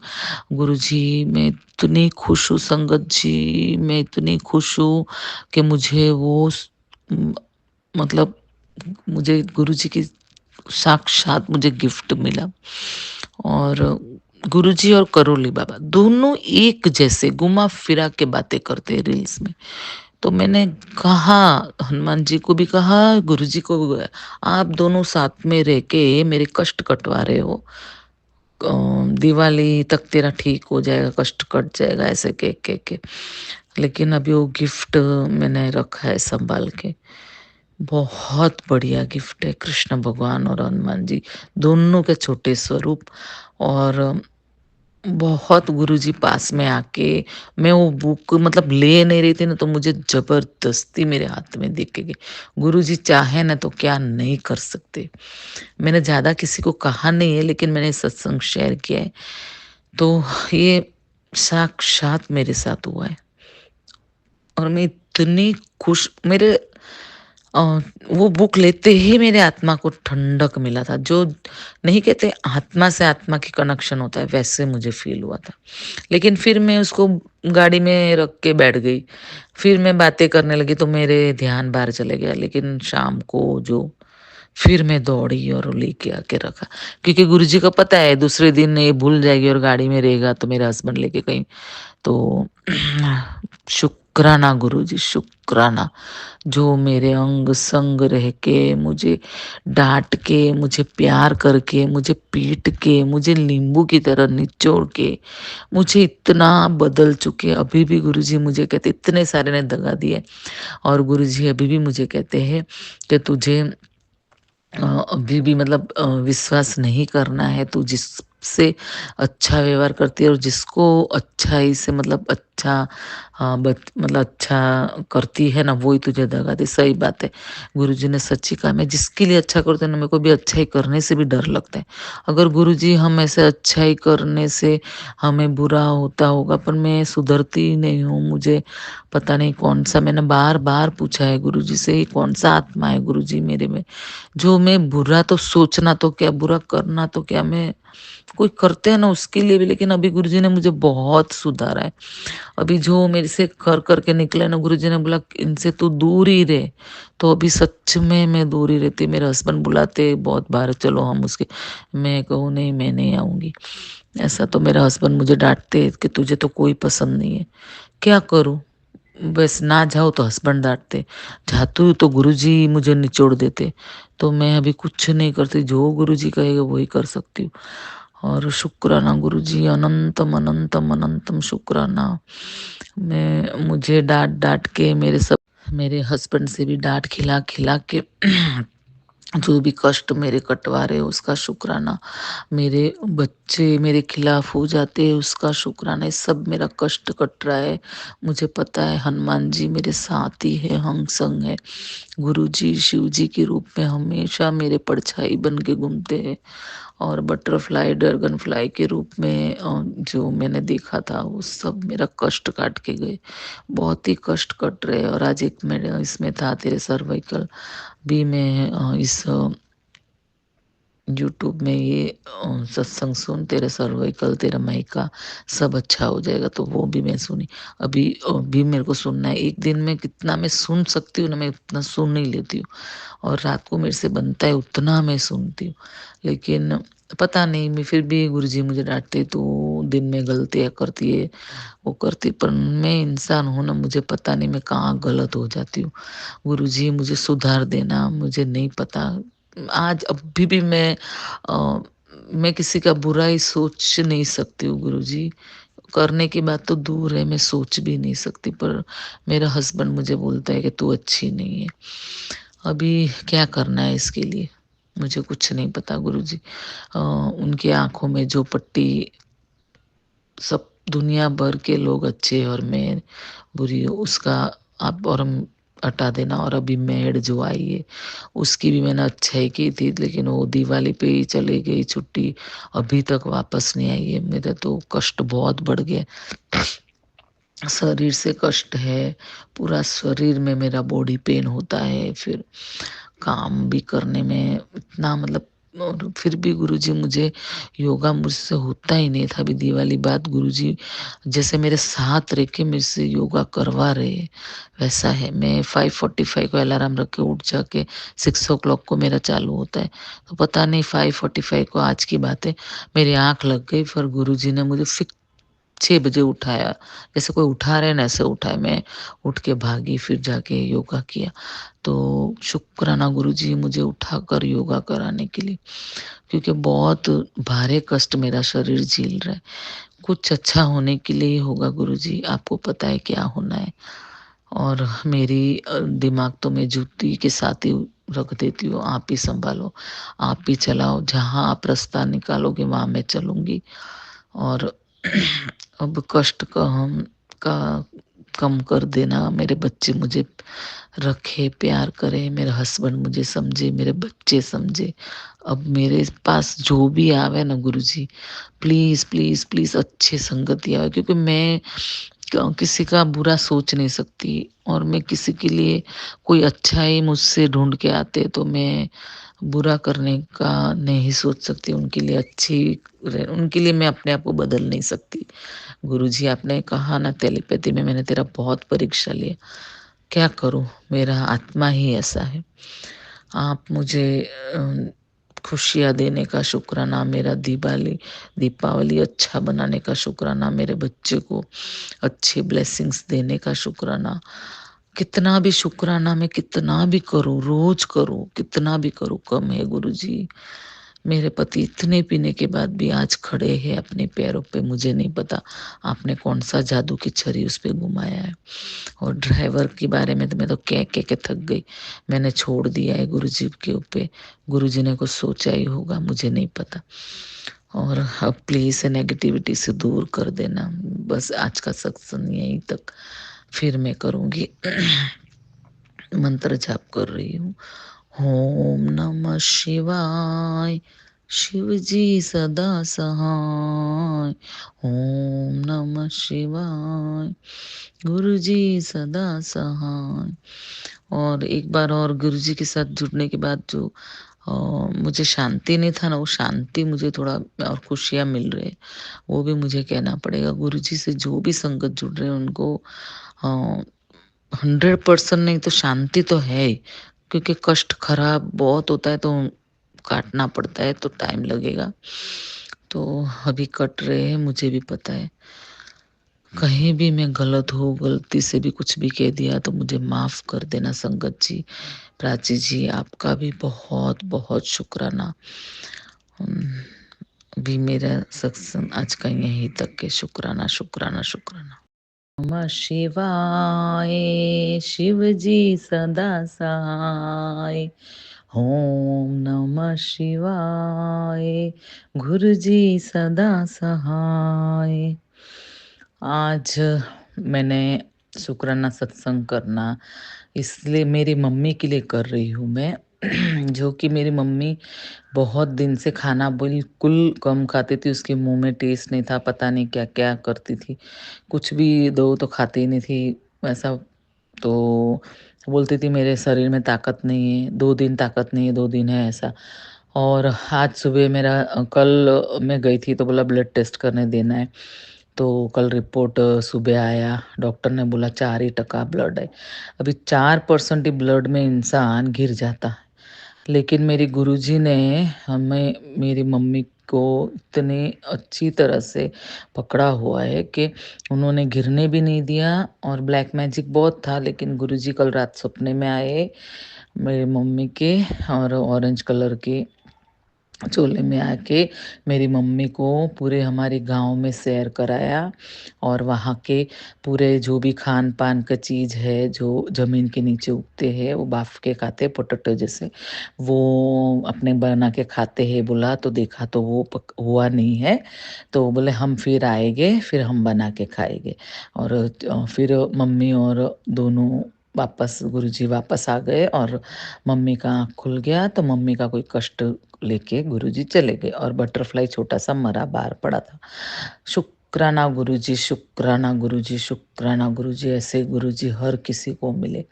गुरुजी, मैं इतनी खुश हूँ संगत जी, मैं इतनी खुश हूँ कि मुझे वो म, मतलब मुझे गुरुजी की साक्षात मुझे गिफ्ट मिला। और गुरुजी और करोली बाबा दोनों एक जैसे घुमा फिरा के बातें करते हैं रील्स में। तो मैंने कहा, हनुमान जी को भी कहा, गुरुजी को भी कहा, आप दोनों साथ में रह के मेरे कष्ट कटवा रहे हो। दिवाली तक तेरा ठीक हो जाएगा, कष्ट कट जाएगा, ऐसे के। लेकिन अभी वो गिफ्ट मैंने रखा है संभाल के। बहुत बढ़िया गिफ्ट है, कृष्ण भगवान और हनुमान जी दोनों के छोटे स्वरूप। और बहुत गुरुजी पास में आके, मैं वो बुक मतलब ले नहीं रही थी ना, तो मुझे जबरदस्ती मेरे हाथ में देके गए। गुरुजी चाहे ना तो क्या नहीं कर सकते। मैंने ज्यादा किसी को कहा नहीं है, लेकिन मैंने सत्संग शेयर किया है, तो ये साक्षात मेरे साथ हुआ है। और मैं इतनी खुश, मेरे अ, वो बुक लेते ही मेरे आत्मा को ठंडक मिला था। जो नहीं कहते आत्मा से आत्मा की कनेक्शन होता है, वैसे मुझे फील हुआ था। लेकिन फिर मैं उसको गाड़ी में रख के बैठ गई, फिर मैं बातें करने लगी तो मेरे ध्यान बाहर चले गया। लेकिन शाम को जो फिर मैं दौड़ी और लेके आके रखा, क्योंकि गुरुजी को पता है दूसरे दिन ये भूल जाएगी और गाड़ी में रहेगा तो मेरा हस्बैंड लेके कहीं। तो शुक्राना गुरुजी, शुक्राना, जो मेरे अंग संग रह के मुझे डांट के, मुझे प्यार करके, मुझे पीट के, मुझे नींबू की तरह निचोड़ के मुझे इतना बदल चुके। अभी भी गुरुजी मुझे कहते, इतने सारे ने दगा दिए, और गुरुजी अभी भी मुझे कहते हैं कि तुझे अभी भी मतलब विश्वास नहीं करना है। तू जिससे अच्छा व्यवहार करती है और जिसको अच्छाई से मतलब अच्छा मतलब अच्छा करती है ना, वो ही तुझे दगा दे। सही बात है, गुरुजी ने सच्ची कहा। मैं जिसके लिए अच्छा करती हूँ ना, मेरे को भी अच्छाई करने से भी डर लगता है। अगर गुरुजी हम ऐसे अच्छाई करने से हमें बुरा होता होगा, पर मैं सुधरती ही नहीं हूँ। मुझे पता नहीं कौन सा, मैंने बार बार पूछा है गुरुजी से, कौन सा आत्मा है गुरुजी मेरे में, जो मैं बुरा तो सोचना तो क्या, बुरा करना तो क्या, मैं कोई करते हैं ना उसके लिए भी। लेकिन अभी गुरुजी ने मुझे बहुत सुधारा है। अभी जो मेरे से कर करके निकले ना, गुरुजी ने बोला इनसे तू दूर ही रहे। तो अभी सच में मैं दूर ही रहती। मेरे हस्बैंड बुलाते बहुत बार, चलो हम उसके, मैं कहूँ नहीं, मैं नहीं आऊंगी। ऐसा तो मेरा हस्बैंड मुझे डांटते कि तुझे तो कोई पसंद नहीं है। क्या करूं, बस ना जाओ तो हस्बैंड डांटते, जाती हूँ तो गुरुजी मुझे निचोड़ देते। तो मैं अभी कुछ नहीं करती, जो गुरुजी कहेगा वही कर सकती हूँ। और शुक्राना गुरुजी, अनंतम अनंतम अनंतम शुक्राना। मैं मुझे डांट डांट के, मेरे हस्बैंड से भी डांट खिला खिला के जो भी कष्ट मेरे कटवा रहे उसका शुक्राना। मेरे बच्चे मेरे खिलाफ हो जाते हैं उसका शुक्राना। ये सब मेरा कष्ट कट रहा है। मुझे पता है हनुमान जी मेरे साथ ही है, हम संग है। गुरु जी शिव जी के रूप में हमेशा मेरे परछाई बन के घूमते हैं। और बटरफ्लाई ड्रैगन फ्लाई के रूप में जो मैंने देखा था वो सब मेरा कष्ट काट के गए। बहुत ही कष्ट कट रहे। और आज एक मेरे इसमें था तेरे सर्वाइकल भी, मैं इस यूट्यूब में ये सत्संग सुन, तेरा सर्वाइकल, तेरा मायका सब अच्छा हो जाएगा, तो वो भी मैं सुनी। अभी मेरे को सुनना है। एक दिन में कितना मैं सुन सकती हूँ ना, मैं उतना सुन ही लेती हूँ, और रात को मेरे से बनता है उतना मैं सुनती हूँ। लेकिन पता नहीं, मैं फिर भी गुरुजी मुझे डांटते, तो दिन में गलतियाँ करती है, वो करती, पर मैं इंसान हूँ ना, मुझे पता नहीं मैं कहाँ गलत हो जाती हूँ। गुरुजी मुझे सुधार देना, मुझे नहीं पता। आज अभी भी मैं किसी का बुराई सोच नहीं सकती हूँ गुरुजी। करने की बात तो दूर है, मैं सोच भी नहीं सकती, पर मेरा हस्बैंड मुझे बोलता है कि तू अच्छी नहीं है। अभी क्या करना है इसके लिए, मुझे कुछ नहीं पता गुरुजी। उनकी आंखों में जो पट्टी, सब दुनिया भर के लोग अच्छे और मैं बुरी हूँ, उसका आप और हम हटा देना। और अभी मेड जो आई है, उसकी भी मैंने अच्छाई की थी, लेकिन वो दिवाली पे ही चली गई छुट्टी, अभी तक वापस नहीं आई है। मेरा तो कष्ट बहुत बढ़ गया, शरीर से कष्ट है, पूरा शरीर में मेरा बॉडी पेन होता है, फिर काम भी करने में इतना मतलब। और फिर भी गुरुजी मुझे योगा मुझसे होता ही नहीं था। अभी दिवाली बाद गुरुजी जैसे मेरे साथ रह के मेरे से योगा करवा रहे हैं, वैसा है। मैं 5:45 को अलार्म रख के उठ जाके 6 o'clock को मेरा चालू होता है, तो पता नहीं 5:45 को आज की बात है, मेरी आंख लग गई, फिर गुरुजी ने मुझे 6 बजे उठाया, जैसे कोई उठा रहे ना ऐसे उठाया। मैं उठ के भागी, फिर जाके योगा किया। तो शुक्राना गुरुजी मुझे उठाकर योगा कराने के लिए, क्योंकि बहुत भारी कष्ट मेरा शरीर झेल रहा है। कुछ अच्छा होने के लिए ही होगा गुरुजी, आपको पता है क्या होना है। और मेरी दिमाग तो मैं जूती के साथ ही रख देती हूँ, आप ही संभालो, आप ही चलाओ, जहाँ आप रास्ता निकालोगे वहां मैं चलूंगी। और अब कष्ट का कम कर देना, मेरे बच्चे मुझे रखे, प्यार करे, मेरा हस्बैंड मुझे समझे, मेरे बच्चे समझे। अब मेरे पास जो भी आवे ना गुरुजी, प्लीज प्लीज प्लीज अच्छे संगति आवे, क्योंकि मैं किसी का बुरा सोच नहीं सकती, और मैं किसी के लिए कोई अच्छा ही मुझसे ढूंढ के आते तो मैं बुरा करने का नहीं सोच सकती। उनके लिए उनके लिए मैं अपने आप को बदल नहीं सकती। गुरुजी आपने कहा ना टेलीपैथी में, मैंने तेरा बहुत परीक्षा लिया, क्या करूं, मेरा आत्मा ही ऐसा है। आप मुझे खुशियाँ देने का शुक्राना, मेरा दीपावली अच्छा बनाने का शुक्राना, मेरे बच्चे को अच्छे ब्लेसिंग्स देने का शुक्राना। कितना भी शुक्राना मैं कितना भी करूं, रोज करूं, कितना भी करूं, कम है गुरुजी। मेरे पति इतने पीने के बाद भी आज खड़े हैं अपने पैरों पे, मुझे नहीं पता आपने कौन सा जादू की छड़ी उस पे घुमाया है। और ड्राइवर के बारे में तो मैं तो कह के थक गई, मैंने छोड़ दिया है गुरुजी के ऊपर। गुरुजी ने कुछ सोचा ही होगा, मुझे नहीं पता। और अब प्लीज से नेगेटिविटी से दूर कर देना, बस आज का सत्संग यहीं तक, फिर मैं करूंगी। मंत्र जाप कर रही हूँ। ओम नमः शिवाय, शिव जी सदा सहाय। ओम नमः शिवाय, गुरु जी सदा सहाय। और एक बार और गुरु जी के साथ जुड़ने के बाद जो मुझे शांति नहीं था ना, वो शांति मुझे थोड़ा और खुशियाँ मिल रही है, वो भी मुझे कहना पड़ेगा। गुरु जी से जो भी संगत जुड़ रहे हैं उनको 100% नहीं तो शांति तो है ही, क्योंकि कष्ट खराब बहुत होता है तो काटना पड़ता है, तो टाइम लगेगा। तो अभी कट रहे हैं, मुझे भी पता है। कहीं भी मैं गलत हो, गलती से भी कुछ भी कह दिया तो मुझे माफ कर देना संगत जी। प्राची जी आपका भी बहुत बहुत शुक्राना। भी मेरा सत्संग आज का यहीं तक है। शुक्राना शुक्राना शुक्राना। नमः शिवाय, शिव जी सदा सहाय। ओम नमः शिवाय, गुरु जी सदा सहाय। आज मैंने शुक्राना सत्संग करना इसलिए मेरी मम्मी के लिए कर रही हूँ मैं। जो कि मेरी मम्मी बहुत दिन से खाना बिल्कुल कम खाती थी, उसके मुंह में टेस्ट नहीं था, पता नहीं क्या क्या करती थी, कुछ भी दो तो खाती ही नहीं थी वैसा। तो बोलती थी मेरे शरीर में ताकत नहीं है, 2 दिन ताकत नहीं है, 2 दिन है ऐसा। और आज सुबह मेरा कल मैं गई थी तो बोला ब्लड टेस्ट करने देना है। तो कल रिपोर्ट सुबह आया, डॉक्टर ने बोला 4% ब्लड है। अभी 4% ही ब्लड में इंसान गिर जाता है। लेकिन मेरी गुरुजी ने हमें, मेरी मम्मी को इतनी अच्छी तरह से पकड़ा हुआ है कि उन्होंने गिरने भी नहीं दिया। और ब्लैक मैजिक बहुत था, लेकिन गुरुजी कल रात सपने में आए मेरी मम्मी के, और ऑरेंज कलर के चोले में आके मेरी मम्मी को पूरे हमारे गांव में सैर कराया। और वहाँ के पूरे जो भी खान पान का चीज़ है जो ज़मीन के नीचे उगते हैं, वो बाफ के खाते हैं, पोटैटो जैसे, वो अपने बना के खाते हैं। बोला तो देखा तो वो हुआ नहीं है। तो बोले हम फिर आएंगे, फिर हम बना के खाएंगे। और फिर मम्मी और दोनों वापस, गुरुजी वापस आ गए और मम्मी का आँख खुल गया। तो मम्मी का कोई कष्ट लेके गुरुजी चले गए और बटरफ्लाई छोटा सा मरा बाहर पड़ा था। शुक्राना गुरुजी, शुक्राना गुरुजी, शुक्राना गुरुजी। ऐसे गुरुजी हर किसी को मिले।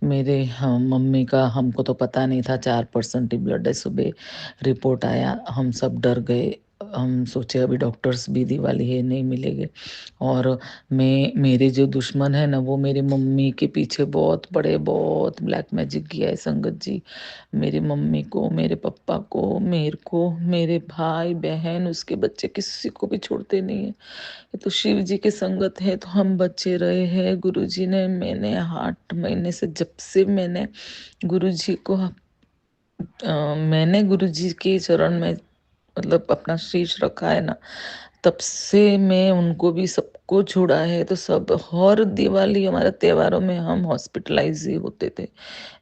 मेरे मम्मी का हमको तो पता नहीं था 4% ही ब्लड है। सुबह रिपोर्ट आया, हम सब डर गए। हम सोचे अभी डॉक्टर्स भी दिवाली है, नहीं मिलेंगे। और मेरे जो दुश्मन है ना, वो मेरी मम्मी के पीछे बहुत बड़े, बहुत ब्लैक मैजिक किया है संगत जी। मेरी मम्मी को, मेरे पापा को, मेरे को, मेरे भाई बहन, उसके बच्चे, किसी को भी छोड़ते नहीं है। ये तो शिव जी की संगत है तो हम बचे रहे हैं। गुरुजी ने, मैंने 8 महीने से, जब से मैंने गुरुजी को मैंने गुरुजी के चरण में मतलब अपना शीश रखा है ना, तब से मैं उनको भी सबको छोड़ा है। तो सब हर दिवाली हमारे त्योहारों में हम हॉस्पिटलाइज ही होते थे।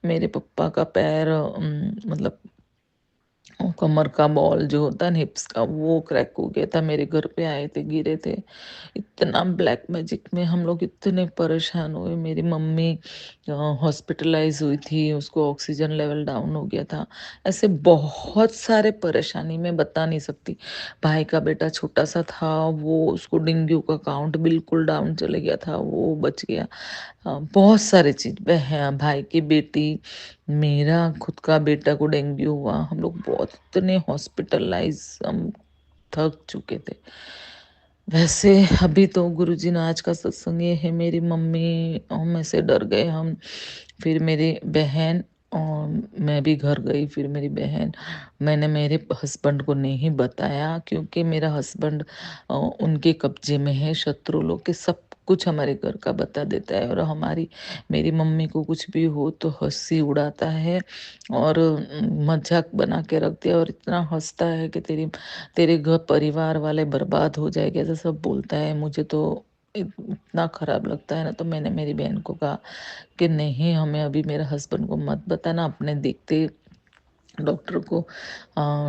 मेरे पापा का पैर मतलब कमर का बॉल जो होता है हिप्स का, वो क्रैक हो गया था। मेरे घर पे आए थे, गिरे थे। इतना ब्लैक मैजिक में हम लोग इतने परेशान हुए। मेरी मम्मी हॉस्पिटलाइज हुई थी, उसको ऑक्सीजन लेवल डाउन हो गया था। ऐसे बहुत सारे परेशानी मैं बता नहीं सकती। भाई का बेटा छोटा सा था, वो, उसको डेंगू का काउंट बिल्कुल डाउन चले गया था, वो बच गया। बहुत सारी चीज, बहन, भाई की बेटी, मेरा खुद का बेटा को डेंगू हुआ। हम लोग बहुत इतने हॉस्पिटलाइज, हम थक चुके थे। वैसे अभी तो गुरुजी ने आज का सत्संग ये है, मेरी मम्मी हम ऐसे डर गए हम। फिर मेरी बहन और मैं भी घर गई। फिर मेरी बहन, मैंने मेरे हस्बैंड को नहीं बताया क्योंकि मेरा हस्बैंड उनके कब्जे में है। शत्रु लोग के सब कुछ हमारे घर का बता देता है। और मेरी मम्मी को कुछ भी हो तो हंसी उड़ाता है और मजाक बना के रख दिया। और इतना हंसता है कि तेरे घर परिवार वाले बर्बाद हो जाएंगे, ऐसा सब बोलता है। मुझे तो इतना खराब लगता है ना। तो मैंने मेरी बहन को कहा कि नहीं, हमें अभी मेरे हस्बैंड को मत बताना, अपने देखते डॉक्टर को,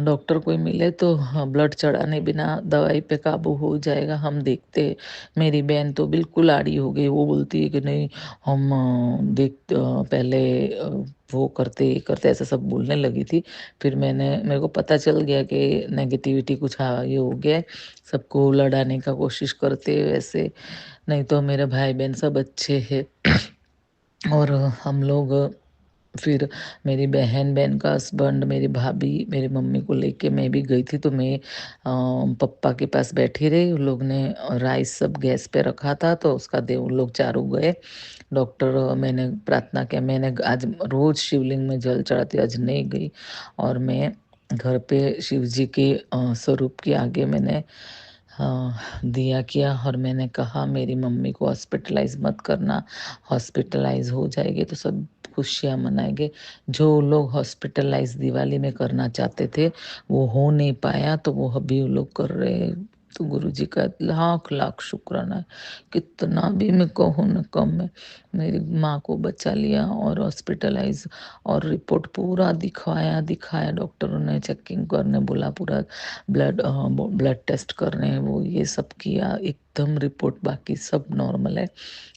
डॉक्टर कोई मिले तो ब्लड चढ़ाने बिना दवाई पे काबू हो जाएगा, हम देखते। मेरी बहन तो बिल्कुल आड़ी हो गई। वो बोलती है कि नहीं, हम पहले वो करते ये करते, ऐसा सब बोलने लगी थी। फिर मेरे को पता चल गया कि नेगेटिविटी कुछ ये हो गया है, सबको लड़ाने का कोशिश करते वैसे। नहीं तो मेरे भाई बहन सब अच्छे हैं। और हम लोग फिर मेरी बहन का हस्बैंड, मेरी भाभी, मेरी मम्मी को लेके मैं भी गई थी। तो मैं पप्पा के पास बैठी रही। उन लोग ने राइस सब गैस पे रखा था तो उसका दे, उन लोग चारों गए। डॉक्टर, मैंने प्रार्थना किया, मैंने आज रोज शिवलिंग में जल चढ़ाती, आज नहीं गई। और मैं घर पे शिव जी के स्वरूप के आगे मैंने दिया किया। और मैंने कहा मेरी मम्मी को हॉस्पिटलाइज मत करना, हॉस्पिटलाइज हो जाएगी तो सब खुशियाँ मनाएंगे। जो लोग हॉस्पिटलाइज दिवाली में करना चाहते थे वो हो नहीं पाया, तो वो अभी वो लोग कर रहे हैं। तो गुरु जी का लाख लाख शुक्राना है। कितना भी मैं कहूँ न कम है। मेरी माँ को बचा लिया और हॉस्पिटलाइज, और रिपोर्ट पूरा दिखाया दिखाया, डॉक्टरों ने चेकिंग करने बोला, पूरा ब्लड टेस्ट करने, वो ये सब किया। एकदम रिपोर्ट बाकी सब नॉर्मल है।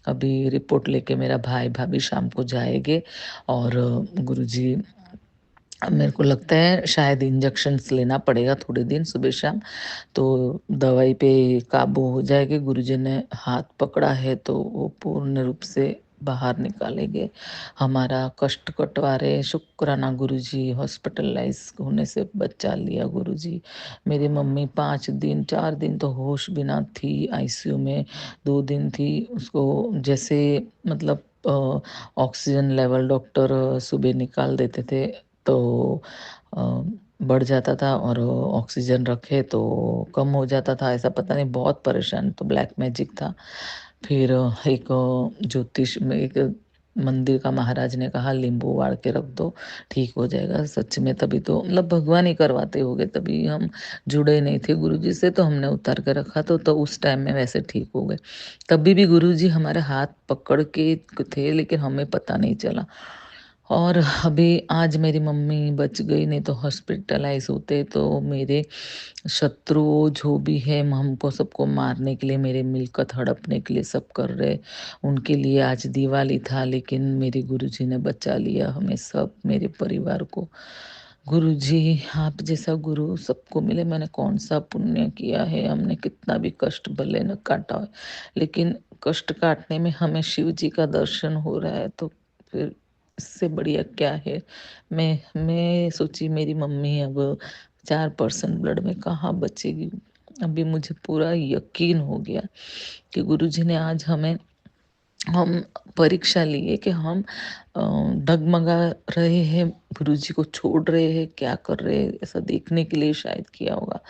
अभी रिपोर्ट लेके मेरा भाई भाभी शाम को जाएंगे। और गुरुजी, अब मेरे को लगता है शायद इंजेक्शन्स लेना पड़ेगा थोड़े दिन, सुबह शाम, तो दवाई पे काबू हो जाएगी। गुरुजी ने हाथ पकड़ा है तो वो पूर्ण रूप से बाहर निकालेंगे, हमारा कष्ट कटवा रहे। शुक्राना गुरुजी, हॉस्पिटलाइज होने से बचा लिया गुरुजी। मेरी मम्मी 5 दिन 4 दिन तो होश भी ना थी, आईसीयू में 2 दिन थी। उसको जैसे मतलब ऑक्सीजन लेवल डॉक्टर सुबह निकाल देते थे तो अ, बढ़ जाता था, और ऑक्सीजन रखे तो कम हो जाता था, ऐसा पता नहीं, बहुत परेशान। तो ब्लैक मैजिक था। फिर एक ज्योतिष में एक मंदिर का महाराज ने कहा नींबू वाड़ के रख दो, ठीक हो जाएगा। सच में तभी तो मतलब भगवान ही करवाते होंगे, तभी हम जुड़े नहीं थे गुरुजी से, तो हमने उतार के रखा तो उस टाइम में वैसे ठीक हो गए। तभी भी गुरुजी हमारे हाथ पकड़ के थे, लेकिन हमें पता नहीं चला। और अभी आज मेरी मम्मी बच गई, नहीं तो हॉस्पिटलाइज होते तो मेरे शत्रु जो भी है हमको सबको मारने के लिए, मेरे मिलकत हड़पने के लिए सब कर रहे। उनके लिए आज दिवाली था, लेकिन मेरे गुरुजी ने बचा लिया हमें सब, मेरे परिवार को। गुरुजी आप जैसा गुरु सबको मिले। मैंने कौन सा पुण्य किया है, हमने कितना भी कष्ट भले न काटा हो, लेकिन कष्ट काटने में हमें शिव जी का दर्शन हो रहा है, तो फिर इससे बढ़िया क्या है। मैं सोची मेरी मम्मी अब 4% ब्लड में कहाँ बचेगी। अभी मुझे पूरा यकीन हो गया कि गुरुजी ने आज हम परीक्षा लिए कि हम डगमगा रहे हैं, गुरुजी को छोड़ रहे हैं, क्या कर रहे हैं, ऐसा देखने के लिए शायद किया होगा।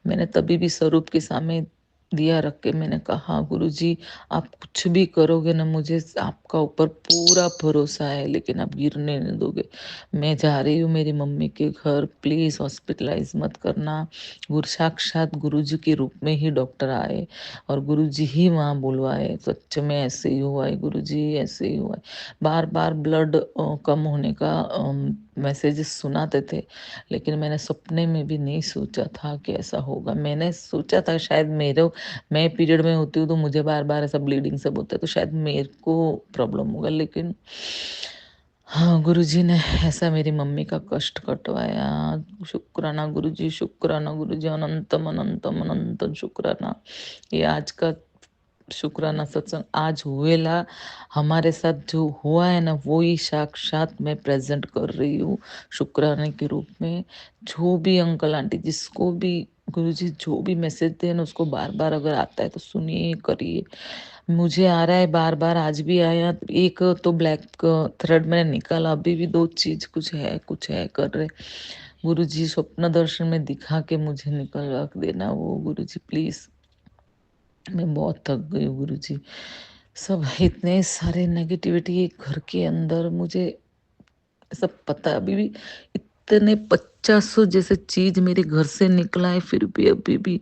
मैंने तभी भी स्वरूप के सामने दिया रख के मैंने कहा, गुरुजी आप कुछ भी करोगे ना, मुझे आपका ऊपर पूरा भरोसा है, लेकिन आप गिरने नहीं दोगे। मैं जा रही हूँ मेरी मम्मी के घर, प्लीज हॉस्पिटलाइज मत करना। साक्षात गुरुजी के रूप में ही डॉक्टर आए और गुरुजी ही वहाँ बुलवाए। सच में ऐसे ही हुआ है गुरुजी, ऐसे ही हुआ है। बार बार ब्लड कम होने का मैसेजेस सुनाते थे, लेकिन मैंने सपने में भी नहीं सोचा था कि ऐसा होगा। मैंने सोचा था शायद मैं पीरियड में होती हूँ तो मुझे बार बार ऐसा ब्लीडिंग सब होता है, तो शायद मेरे को प्रॉब्लम होगा, लेकिन हाँ गुरुजी ने ऐसा मेरी मम्मी का कष्ट कटवाया। शुक्राना गुरुजी, शुक्राना गुरुजी, अनंतम अनंतम अनंतम शुक्राना। ये आज का शुक्राना सत्संग आज हुएला, हमारे साथ जो हुआ है ना, वो ही साक्षात मैं प्रेजेंट कर रही हूँ शुक्राने के रूप में। जो भी अंकल आंटी जिसको भी गुरुजी जो भी मैसेज दे ना, उसको बार बार अगर आता है तो सुनिए, करिए। मुझे आ रहा है बार बार, आज भी आया। एक तो ब्लैक थ्रेड मैंने निकाला, अभी भी 2 चीज कुछ है कर रहे। गुरुजी स्वप्न दर्शन में दिखा के मुझे निकल देना वो, गुरुजी प्लीज। मैं बहुत थक गई हूँ गुरुजी। सब इतने सारे नेगेटिविटी घर के अंदर, मुझे सब पता है। अभी भी इतने 50 जैसे चीज मेरे घर से निकला है, फिर भी अभी भी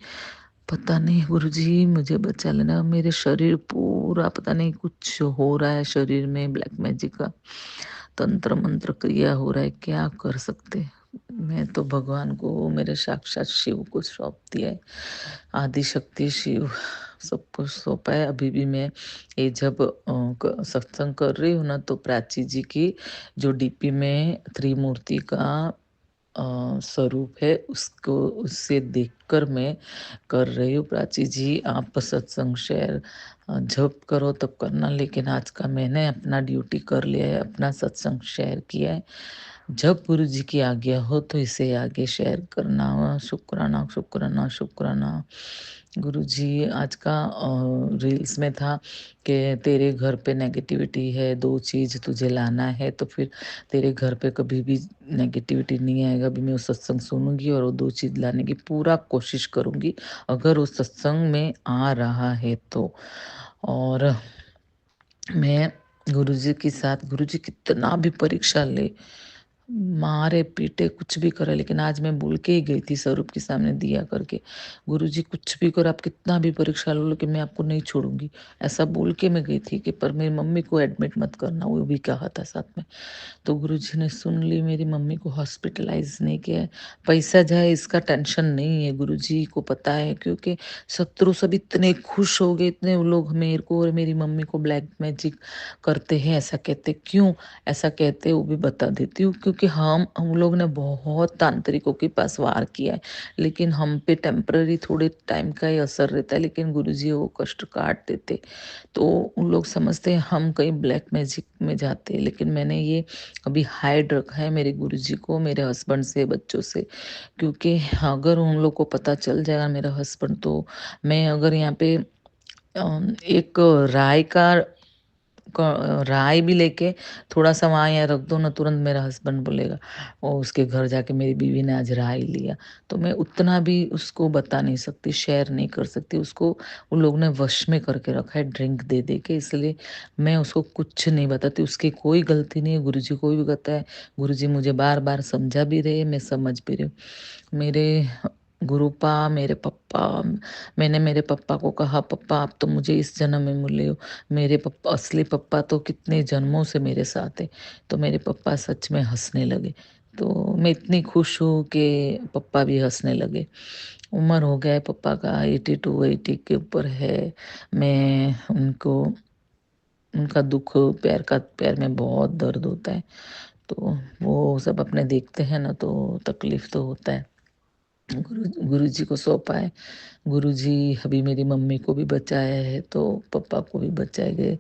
पता नहीं। गुरुजी मुझे बचा लेना। मेरे शरीर पूरा पता नहीं कुछ हो रहा है शरीर में, ब्लैक मैजिक का तंत्र मंत्र क्रिया हो रहा है, क्या कर सकते। मैं तो भगवान को, मेरे साक्षात शिव को सौंप दिया है। आदि शक्ति शिव सब कुछ सौंपा है। अभी भी मैं ये जब सत्संग कर रही हूँ ना, तो प्राची जी की जो डीपी में त्रिमूर्ति का स्वरूप है, उसको उससे देखकर मैं कर रही हूँ। प्राची जी आप सत्संग शेयर जब करो तब करना, लेकिन आज का मैंने अपना ड्यूटी कर लिया है, अपना सत्संग शेयर किया है। जब गुरु जी की आज्ञा हो तो इसे आगे शेयर करना। शुक्राना शुक्राना शुक्राना। गुरु जी आज का रील्स में था कि तेरे घर पे नेगेटिविटी है, 2 चीज तुझे लाना है, तो फिर तेरे घर पे कभी भी नेगेटिविटी नहीं आएगा। अभी मैं उस सत्संग सुनूंगी और वो 2 चीज लाने की पूरा कोशिश करूंगी, अगर उस सत्संग में आ रहा है तो। और मैं गुरुजी के साथ, गुरुजी कितना भी परीक्षा ले, मारे पीटे कुछ भी करे, लेकिन आज मैं बोल के ही गई थी स्वरूप के सामने दिया करके, गुरुजी कुछ भी करो, आप कितना भी परीक्षा लो, लेकिन मैं आपको नहीं छोड़ूंगी। ऐसा बोल के मैं गई थी कि पर मेरी मम्मी को एडमिट मत करना, वो भी कहा था साथ में। तो गुरुजी ने सुन ली, मेरी मम्मी को हॉस्पिटलाइज नहीं किया है। पैसा जाए इसका टेंशन नहीं है, गुरुजी को पता है, क्योंकि शत्रु सब इतने खुश हो गए, इतने लोग मेरे को और मेरी मम्मी को ब्लैक मैजिक करते हैं। ऐसा कहते क्यों, ऐसा कहते वो भी बता देती हूँ, क्योंकि क्योंकि हम लोग ने बहुत तांत्रिकों के पास वार किया है, लेकिन हम पे टेम्पररी थोड़े टाइम का ही असर रहता है, लेकिन गुरुजी वो कष्ट काट देते। तो उन लोग समझते हैं हम कहीं ब्लैक मैजिक में जाते हैं, लेकिन मैंने ये अभी हाइड रखा है मेरे गुरुजी को, मेरे हस्बैंड से, बच्चों से, क्योंकि अगर उन लोग को पता चल जाएगा मेरा हस्बैंड, तो मैं अगर यहाँ पे एक राय भी लेके थोड़ा सा वहाँ यहाँ रख दो ना, तुरंत मेरा हस्बैंड बोलेगा और उसके घर जाके मेरी बीवी ने आज राय लिया। तो मैं उतना भी उसको बता नहीं सकती, शेयर नहीं कर सकती, उसको उन लोगों ने वश में करके रखा है ड्रिंक दे दे के, इसलिए मैं उसको कुछ नहीं बताती। उसकी कोई गलती नहीं है, गुरुजी को भी पता है, गुरुजी मुझे बार बार समझा भी रहे, मैं समझ भी रही हूँ। मेरे गुरुपा, मेरे पप्पा, मैंने मेरे पप्पा को कहा, पप्पा आप तो मुझे इस जन्म में मिले हो, मेरे पप्पा, असली पप्पा तो कितने जन्मों से मेरे साथ है। तो मेरे पप्पा सच में हंसने लगे। तो मैं इतनी खुश हूँ कि पप्पा भी हंसने लगे। उम्र हो गया है पप्पा का, 82-80 के ऊपर है। मैं उनको, उनका दुख, पैर में बहुत दर्द होता है, तो वो सब अपने देखते हैं ना, तो तकलीफ तो होता है। गुरुजी को सौंपा है। गुरुजी अभी मेरी मम्मी को भी बचाया है, तो पापा को भी बचाएंगे,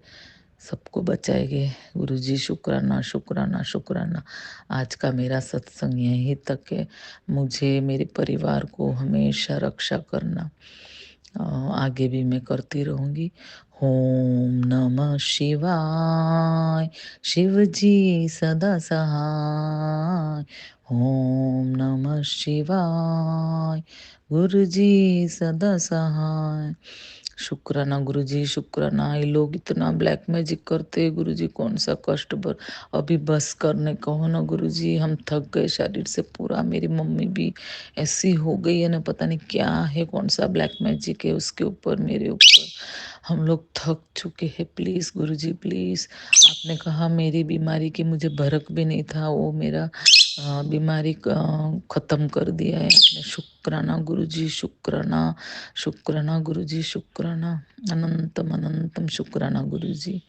सबको बचाएंगे। गुरुजी शुक्राना शुक्राना शुक्राना। आज का मेरा सत्संग यहीं तक है। मुझे, मेरे परिवार को हमेशा रक्षा करना, आगे भी मैं करती रहूँगी। ओम नमः शिवाय, शिव जी सदा सहाय। ओम नमः शिवाय, गुरु जी सदा सहाय। शुक्राना गुरुजी, शुक्राना। ये लोग इतना ब्लैक मैजिक करते हैं गुरुजी, कौन सा कष्ट भर। अभी बस करने कहो ना गुरुजी, हम थक गए शरीर से पूरा। मेरी मम्मी भी ऐसी हो गई है ना, पता नहीं क्या है, कौन सा ब्लैक मैजिक है उसके ऊपर, मेरे ऊपर। हम लोग थक चुके हैं। Please Guruji please. आपने कहा मेरी बीमारी की मुझे भरक भी नहीं था, वो मेरा बीमारी खत्म कर दिया है आपने। शुक्राना गुरुजी, शुक्राना शुक्राना गुरुजी, शुक्राना अनंतम अनंतम शुक्राना गुरुजी।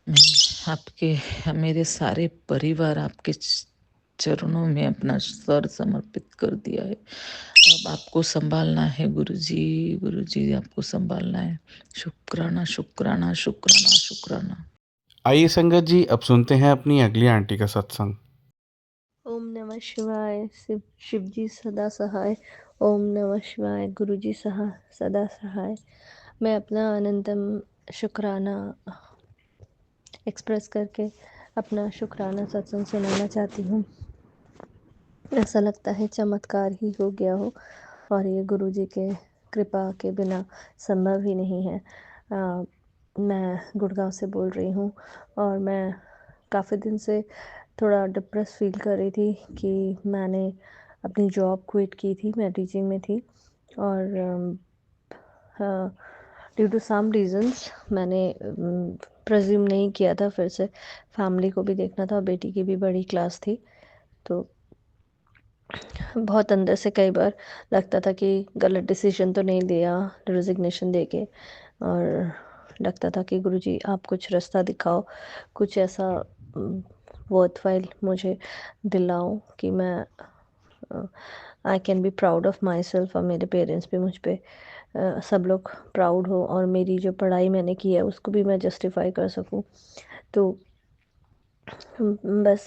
मैं आपके, मेरे सारे परिवार आपके चरणों में अपना सर समर्पित कर दिया है। अब आपको संभालना है गुरुजी, गुरुजी आपको संभालना है। शुक्राना शुक्राना शुक्राना शुक्राना। आइए संगत जी, अब सुनते हैं अपनी अगली आंटी का सत्संग। ओम नमः शिवाय, शिव जी सदा सहाय। ओम नमः शिवाय, गुरु जी सदा सहाय। मैं अपना अनंतम शुक्राना एक्सप्रेस करके अपना शुक्राना सत्संग सुनाना चाहती हूँ। ऐसा लगता है चमत्कार ही हो गया हो, और ये गुरु जी के कृपा के बिना संभव ही नहीं है। मैं गुड़गांव से बोल रही हूँ, और मैं काफ़ी दिन से थोड़ा डिप्रेस फील कर रही थी कि मैंने अपनी जॉब क्विट की थी। मैं टीचिंग में थी, और ड्यू टू सम रीज़न्स मैंने प्रेज्यूम नहीं किया था फिर से। फैमिली को भी देखना था, बेटी की भी बड़ी क्लास थी, तो बहुत अंदर से कई बार लगता था कि गलत डिसीजन तो नहीं लिया रेजिग्नेशन देके। और लगता था कि गुरुजी आप कुछ रास्ता दिखाओ, कुछ ऐसा वर्थवाइल मुझे दिलाओ कि मैं I can be proud of my self, और मेरे पेरेंट्स भी मुझ पे सब लोग प्राउड हो, और मेरी जो पढ़ाई मैंने की है उसको भी मैं जस्टिफाई कर सकूं। तो बस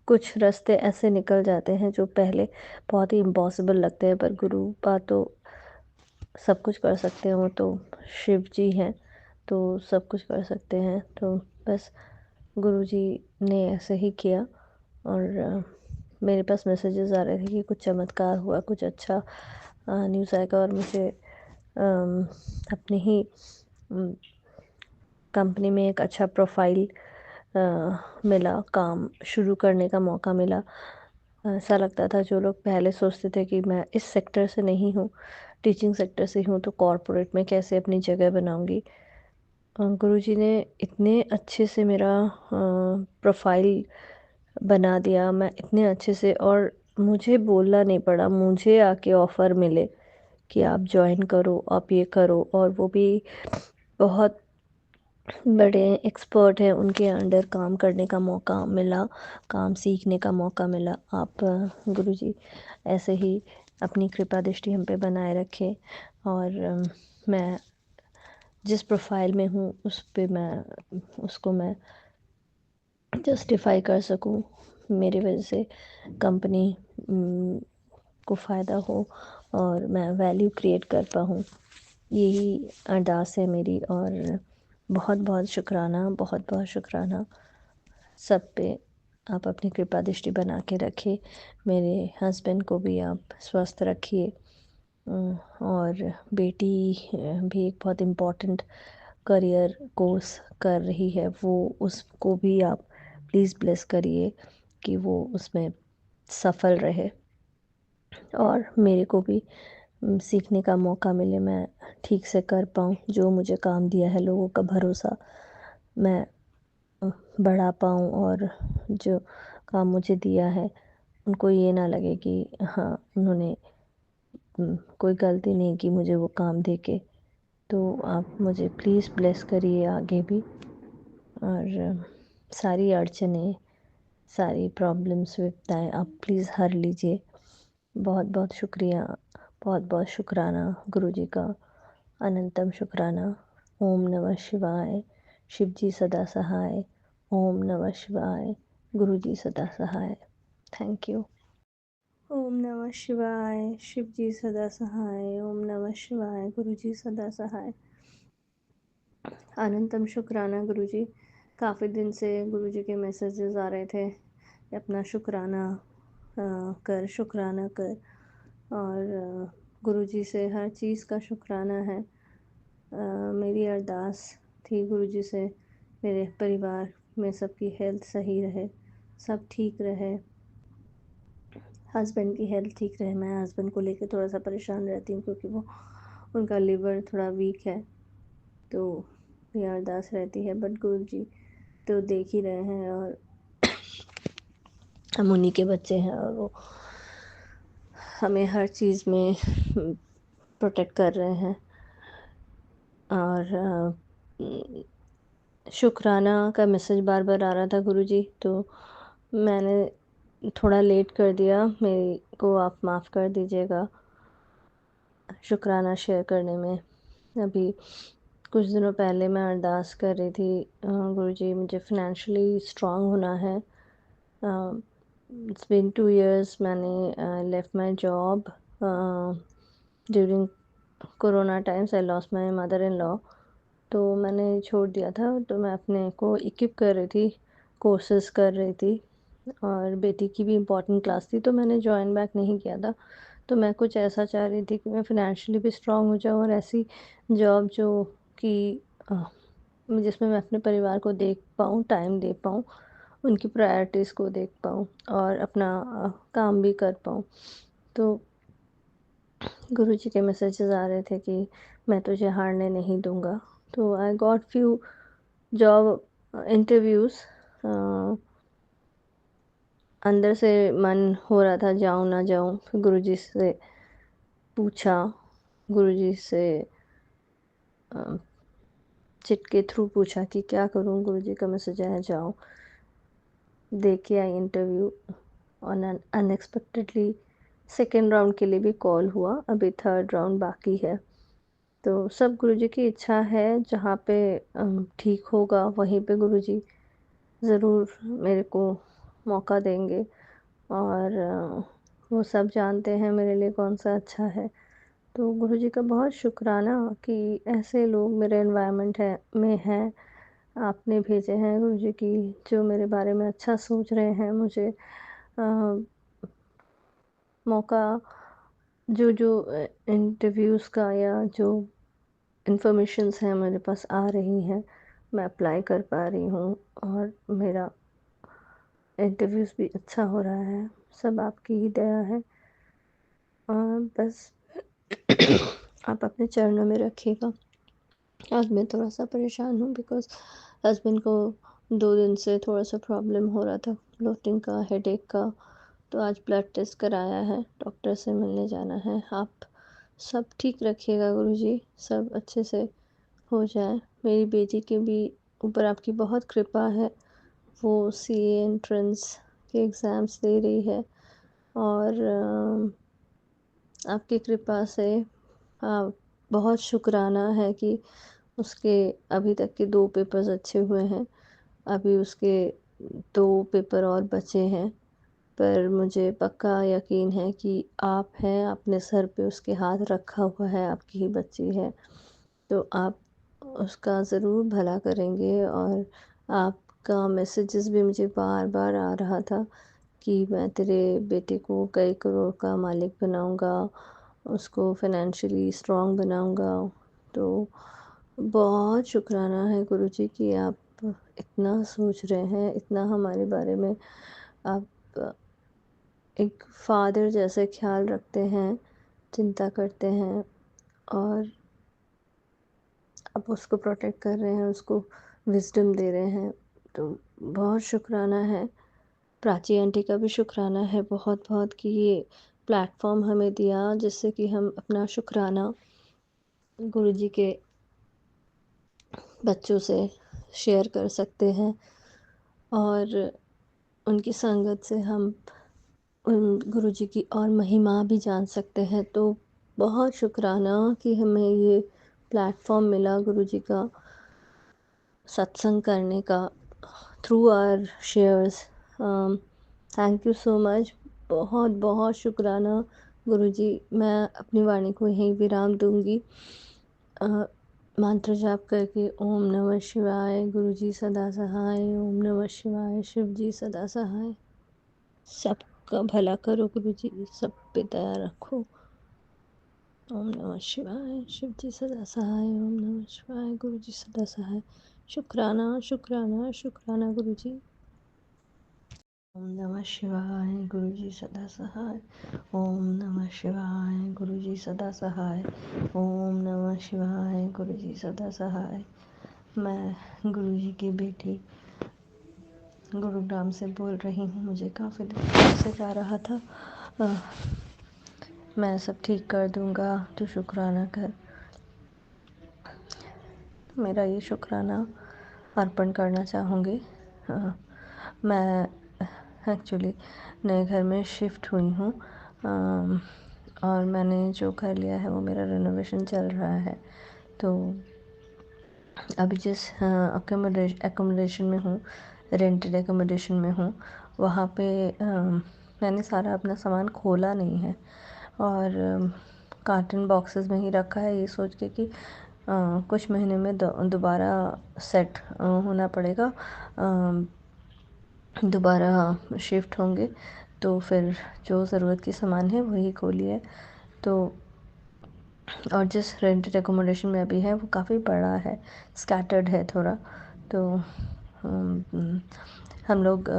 कुछ रास्ते ऐसे निकल जाते हैं जो पहले बहुत ही इम्पॉसिबल लगते हैं, पर गुरु बात तो सब कुछ कर सकते हैं, वो तो शिव जी हैं, तो सब कुछ कर सकते हैं। तो बस गुरु जी ने ऐसे ही किया, और मेरे पास मैसेजेस आ रहे थे कि कुछ चमत्कार हुआ, कुछ अच्छा न्यूज़ आएगा, और मुझे अपनी ही कंपनी में एक अच्छा प्रोफाइल मिला, काम शुरू करने का मौका मिला। ऐसा लगता था जो लोग पहले सोचते थे कि मैं इस सेक्टर से नहीं हूँ, टीचिंग सेक्टर से हूँ, तो कॉरपोरेट में कैसे अपनी जगह बनाऊँगी। गुरुजी ने इतने अच्छे से मेरा प्रोफाइल बना दिया, मैं इतने अच्छे से, और मुझे बोलना नहीं पड़ा, मुझे आके ऑफ़र मिले कि आप जॉइन करो, आप ये करो, और वो भी बहुत बड़े एक्सपर्ट हैं उनके अंडर काम करने का मौका मिला, काम सीखने का मौका मिला। आप गुरुजी ऐसे ही अपनी कृपा दृष्टि हम पे बनाए रखें, और मैं जिस प्रोफाइल में हूँ उस पे उसको मैं जस्टिफाई कर सकूँ, मेरी वजह से कंपनी को फ़ायदा हो और मैं वैल्यू क्रिएट कर पाऊँ, यही अरदास है मेरी। और बहुत बहुत शुक्राना, बहुत बहुत शुक्राना सब पे। आप अपनी कृपा दृष्टि बना के रखिए, मेरे हस्बैंड को भी आप स्वस्थ रखिए, और बेटी भी एक बहुत इम्पोर्टेंट करियर कोर्स कर रही है, वो उसको भी आप प्लीज़ ब्लेस करिए कि वो उसमें सफल रहे, और मेरे को भी सीखने का मौका मिले, मैं ठीक से कर पाऊँ जो मुझे काम दिया है, लोगों का भरोसा मैं बढ़ा पाऊँ, और जो काम मुझे दिया है उनको ये ना लगे कि हाँ उन्होंने कोई गलती नहीं की मुझे वो काम दे के। तो आप मुझे प्लीज़ ब्लेस करिए आगे भी, और सारी अड़चनें, सारी प्रॉब्लम्स, विपदाएँ आप प्लीज़ हर लीजिए। बहुत बहुत शुक्रिया, बहुत बहुत शुक्राना गुरुजी का, अनंतम शुक्राना। ओम नमः शिवाय, शिव जी सदा सहाय। ओम नमः शिवाय, गुरुजी सदा सहाय। Thank you. ओम नमः शिवाय, शिव जी सदा सहाय। ओम नमः शिवाय, गुरुजी सदा सहाय। अनंतम शुक्राना गुरुजी। काफ़ी दिन से गुरुजी के मैसेजेस आ रहे थे, अपना शुक्राना कर, शुक्राना कर, और गुरुजी से हर चीज़ का शुक्राना है। मेरी अरदास थी गुरुजी से मेरे परिवार में सबकी हेल्थ सही रहे, सब ठीक रहे, हस्बैंड की हेल्थ ठीक रहे। मैं हस्बैंड को लेकर थोड़ा सा परेशान रहती हूँ क्योंकि वो उनका लिवर थोड़ा वीक है, तो ये अरदास रहती है। बट गुरुजी तो देख ही रहे हैं, और हम उन्हीं के बच्चे हैं, और वो हमें हर चीज़ में प्रोटेक्ट कर रहे हैं। और शुक्राना का मैसेज बार बार आ रहा था गुरुजी, तो मैंने थोड़ा लेट कर दिया, मेरे को आप माफ़ कर दीजिएगा शुक्राना शेयर करने में। अभी कुछ दिनों पहले मैं अरदास कर रही थी, गुरुजी मुझे फिनेंशियली स्ट्रांग होना है। इट्स बीन 2 years, मैंने left my job during corona times. I lost my mother in law, तो मैंने छोड़ दिया था। तो मैं अपने को इक्विप कर रही थी, कोर्सेज़ कर रही थी, और बेटी की भी इम्पोर्टेंट क्लास थी, तो मैंने जॉइन बैक नहीं किया था। तो मैं कुछ ऐसा चाह रही थी कि मैं फ़िनेंशियली भी स्ट्रांग हो जाऊँ, और ऐसी जॉब जो कि जिसमें मैं अपने परिवार को देख पाऊँ, टाइम दे पाऊँ, उनकी प्रायोरिटीज़ को देख पाऊँ, और अपना काम भी कर पाऊँ। तो गुरुजी के मैसेजेस आ रहे थे कि मैं तुझे हारने नहीं दूँगा। तो I got few job interviews. अंदर से मन हो रहा था जाऊँ ना जाऊँ, फिर गुरुजी से पूछा, गुरुजी से चिट के थ्रू पूछा कि क्या करूँ, गुरुजी का मैसेज आया जाओ। दे के आई इंटरव्यू, और अनएक्सपेक्टेडली सेकेंड राउंड के लिए भी कॉल हुआ, अभी थर्ड राउंड बाकी है। तो सब गुरुजी की इच्छा है, जहाँ पे ठीक होगा वहीं पे गुरुजी ज़रूर मेरे को मौका देंगे, और वो सब जानते हैं मेरे लिए कौन सा अच्छा है। तो गुरुजी का बहुत शुक्राना कि ऐसे लोग मेरे एनवायरनमेंट में हैं, आपने भेजे हैं गुरुजी की, जो मेरे बारे में अच्छा सोच रहे हैं, मुझे मौका, जो जो इंटरव्यूज़ का या जो इन्फॉर्मेशंस हैं मेरे पास आ रही हैं, मैं अप्लाई कर पा रही हूँ, और मेरा इंटरव्यूज़ भी अच्छा हो रहा है। सब आपकी ही दया है, और बस आप अपने चरणों में रखिएगा। आज मैं थोड़ा सा परेशान हूँ बिकॉज़ हस्बैंड को 2 दिन से थोड़ा सा प्रॉब्लम हो रहा था, ब्लोटिंग का, हेडेक का। तो आज ब्लड टेस्ट कराया है, डॉक्टर से मिलने जाना है। आप सब ठीक रखिएगा गुरुजी, सब अच्छे से हो जाए। मेरी बेटी की भी ऊपर आपकी बहुत कृपा है। वो सीए एंट्रेंस के एग्ज़ाम्स दे रही है और आपकी कृपा से बहुत शुक्राना है कि उसके अभी तक के 2 पेपर्स अच्छे हुए हैं। अभी उसके 2 पेपर और बचे हैं, पर मुझे पक्का यकीन है कि आप हैं, आपने सर पे उसके हाथ रखा हुआ है, आपकी ही बच्ची है, तो आप उसका ज़रूर भला करेंगे। और आपका मैसेजेस भी मुझे बार-बार आ रहा था कि मैं तेरे बेटे को कई करोड़ का मालिक बनाऊँगा, उसको फ़ाइनेंशियली स्ट्रॉन्ग बनाऊँगा। तो बहुत शुक्राना है गुरुजी कि आप इतना सोच रहे हैं, इतना हमारे बारे में आप एक फ़ादर जैसे ख़्याल रखते हैं, चिंता करते हैं और आप उसको प्रोटेक्ट कर रहे हैं, उसको विज़डम दे रहे हैं। तो बहुत शुक्राना है। प्राची आंटी का भी शुक्राना है बहुत-बहुत कि ये प्लेटफ़ॉर्म हमें दिया जिससे कि हम अपना शुक्राना गुरुजी के बच्चों से शेयर कर सकते हैं और उनकी संगत से हम उन गुरुजी की और महिमा भी जान सकते हैं। तो बहुत शुक्राना कि हमें ये प्लेटफ़ॉर्म मिला गुरुजी का सत्संग करने का through our shares. Thank you so much. बहुत बहुत शुक्राना गुरुजी। मैं अपनी वाणी को यहीं विराम दूंगी मंत्र जाप करके। ओम नमः शिवाय, गुरुजी सदा सहाय। ओम नमः शिवाय, शिव जी सदा सहाय। सबका भला करो गुरुजी, सब पे दया रखो। ओम नमः शिवाय, शिव जी सदा सहाय। ओम नमः शिवाय, गुरुजी सदा सहाय। शुक्राना शुक्राना शुक्राना गुरुजी। ओम नमः शिवाय, गुरुजी सदा सहाय। ओम नमः शिवाय, गुरुजी सदा सहाय। ओम नमः शिवाय, गुरुजी सदा सहाय। मैं गुरुजी की बेटी गुरुग्राम से बोल रही हूँ। मुझे काफ़ी दिन से जा रहा था। मैं सब ठीक कर दूँगा, तो शुक्राना कर। मेरा ये शुक्राना अर्पण करना चाहूँगी। मैं एक्चुअली नए घर में शिफ्ट हुई हूँ और मैंने जो घर लिया है वो मेरा रेनोवेशन चल रहा है। तो अभी जिस एकोमोडेशन में हूँ, रेंटेड एकोमोडेशन में हूँ, वहाँ पे मैंने सारा अपना सामान खोला नहीं है और कार्टन बॉक्सेस में ही रखा है, ये सोच के कि कुछ महीने में दोबारा सेट होना पड़ेगा, दोबारा शिफ्ट होंगे, तो फिर जो ज़रूरत की सामान है वही खोली है। तो और जिस रेंटेड एकोमोडेशन में अभी है वो काफ़ी बड़ा है, स्कैटर्ड है थोड़ा। तो हम लोग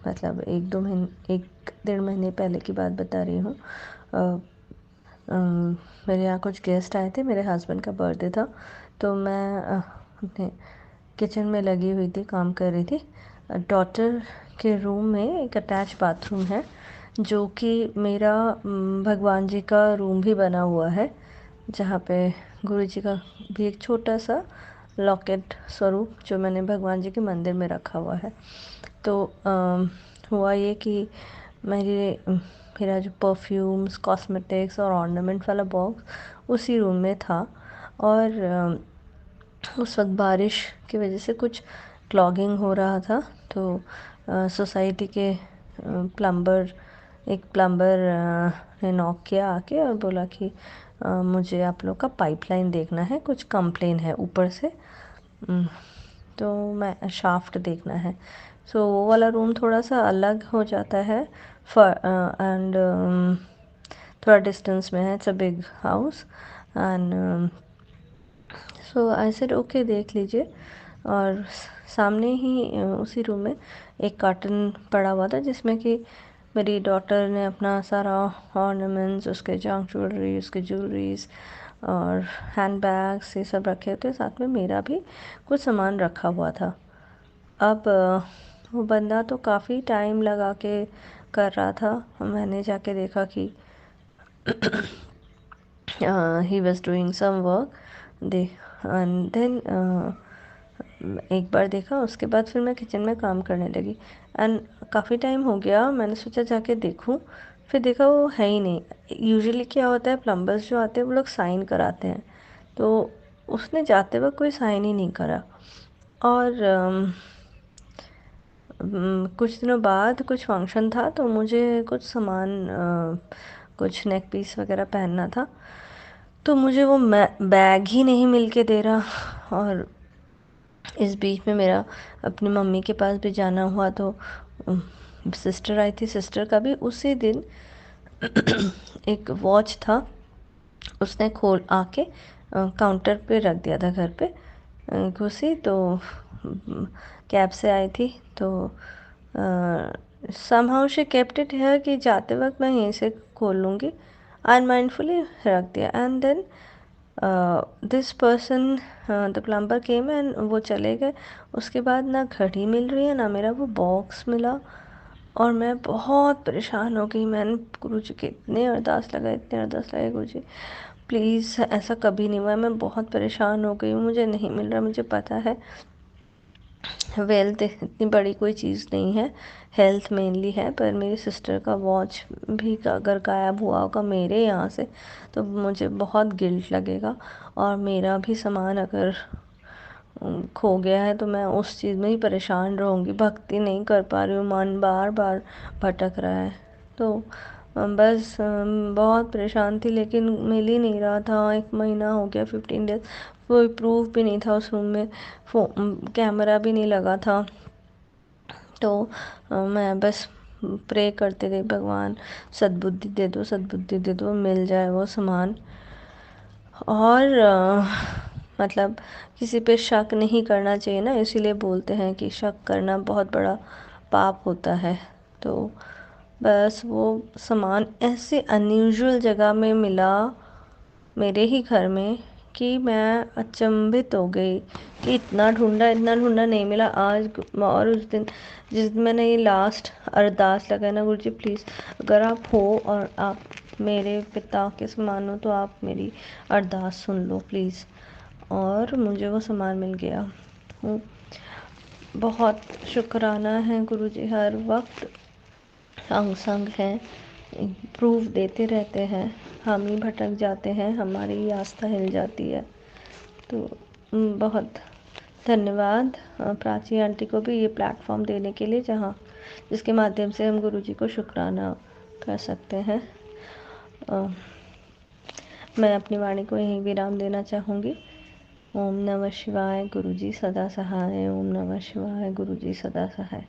मतलब 1-1.5 महीने पहले की बात बता रही हूँ। मेरे यहाँ कुछ गेस्ट आए थे, मेरे हस्बैंड का बर्थडे था, तो मैं अपने किचन में लगी हुई थी, काम कर रही थी। डॉटर के रूम में एक अटैच बाथरूम है, जो कि मेरा भगवान जी का रूम भी बना हुआ है, जहाँ पे गुरुजी का भी एक छोटा सा लॉकेट स्वरूप जो मैंने भगवान जी के मंदिर में रखा हुआ है। तो हुआ ये कि मेरा जो परफ्यूम्स, कॉस्मेटिक्स और ऑर्नामेंट वाला बॉक्स उसी रूम में था। और उस वक्त बारिश की वजह से कुछ क्लॉगिंग हो रहा था। तो सोसाइटी के एक प्लम्बर ने नॉक किया आके और बोला कि मुझे आप लोग का पाइपलाइन देखना है, कुछ कंप्लेन है ऊपर से। तो मैं शाफ्ट देखना है। सो वो वाला रूम थोड़ा सा अलग हो जाता है एंड थोड़ा डिस्टेंस में है। It's a big house and so I said okay, देख लीजिए। और सामने ही उसी रूम में एक कार्टन पड़ा हुआ था जिसमें कि मेरी डॉटर ने अपना सारा ऑर्नामेंट्स, उसके जंक ज्वेलरी, उसके ज्वेलरीज और हैंड बैग्स ये सब रखे थे। साथ में मेरा भी कुछ सामान रखा हुआ था। अब वो बंदा तो काफ़ी टाइम लगा के कर रहा था। मैंने जाके देखा कि he was doing some work. They and then एक बार देखा, उसके बाद फिर मैं किचन में काम करने लगी एंड काफ़ी टाइम हो गया, मैंने सोचा जाके देखूं, फिर देखा वो है ही नहीं। यूजुअली क्या होता है, प्लम्बर्स जो आते हैं वो लोग साइन कराते हैं, तो उसने जाते वक्त कोई साइन ही नहीं करा। और कुछ दिनों बाद कुछ फंक्शन था, तो मुझे कुछ सामान कुछ नेक पीस वगैरह पहनना था, तो मुझे वो बैग ही नहीं मिल के दे रहा। और इस बीच में मेरा अपनी मम्मी के पास भी जाना हुआ, तो सिस्टर आई थी, सिस्टर का भी उसी दिन एक वॉच था, उसने खोल आके काउंटर पे रख दिया था घर पे घुसी, तो कैब से आई थी, तो somehow she kept it here कि जाते वक्त मैं यहीं से खोल लूँगी, अनमाइंडफुली रख दिया। And then this person the plumber came and वो चले गए। उसके बाद ना घड़ी मिल रही है, ना मेरा वो बॉक्स मिला, और मैं बहुत परेशान हो गई। मैंने गुरुजी के इतने अरदास लगाए, इतने अरदास लगाए, गुरुजी प्लीज़ ऐसा कभी नहीं हुआ। मैं बहुत परेशान हो गई हूँ, मुझे नहीं मिल रहा, मुझे पता है वेल्थ इतनी बड़ी कोई चीज़ नहीं है, हेल्थ मेनली है, पर मेरी सिस्टर का वॉच भी अगर गायब हुआ होगा मेरे यहाँ से, तो मुझे बहुत गिल्ट लगेगा। और मेरा भी सामान अगर खो गया है, तो मैं उस चीज़ में ही परेशान रहूँगी, भक्ति नहीं कर पा रही हूँ, मन बार बार भटक रहा है। तो बस बहुत परेशान थी, लेकिन मिल ही नहीं रहा था। 1 महीना हो गया, 15 डेज़, कोई प्रूफ भी नहीं था उस रूम में, कैमरा भी नहीं लगा था। तो मैं बस प्रे करते रही, भगवान सद्बुद्धि दे दो, सद्बुद्धि दे दो, मिल जाए वो सामान। और मतलब किसी पे शक नहीं करना चाहिए ना, इसीलिए बोलते हैं कि शक करना बहुत बड़ा पाप होता है। तो बस वो सामान ऐसे अनयूजुअल जगह में मिला मेरे ही घर में कि मैं अचंभित हो गई कि इतना ढूंढा नहीं मिला आज। और उस दिन जिस दिन मैंने ये लास्ट अरदास लगाई ना, गुरुजी प्लीज़ अगर आप हो और आप मेरे पिता के समान हो, तो आप मेरी अरदास सुन लो प्लीज़। और मुझे वो सामान मिल गया। हूँ बहुत शुक्राना है गुरुजी, हर वक्त अंग संग हैं, प्रूफ देते रहते हैं, हम ही भटक जाते हैं, हमारी ही आस्था हिल जाती है। तो बहुत धन्यवाद प्राची आंटी को भी ये प्लेटफॉर्म देने के लिए, जिसके माध्यम से हम गुरुजी को शुक्राना कर सकते हैं। मैं अपनी वाणी को यहीं विराम देना चाहूँगी। ओम नमः शिवाय, गुरुजी सदा सहाय। ओम नमः शिवाय, गुरुजी सदा सहाय।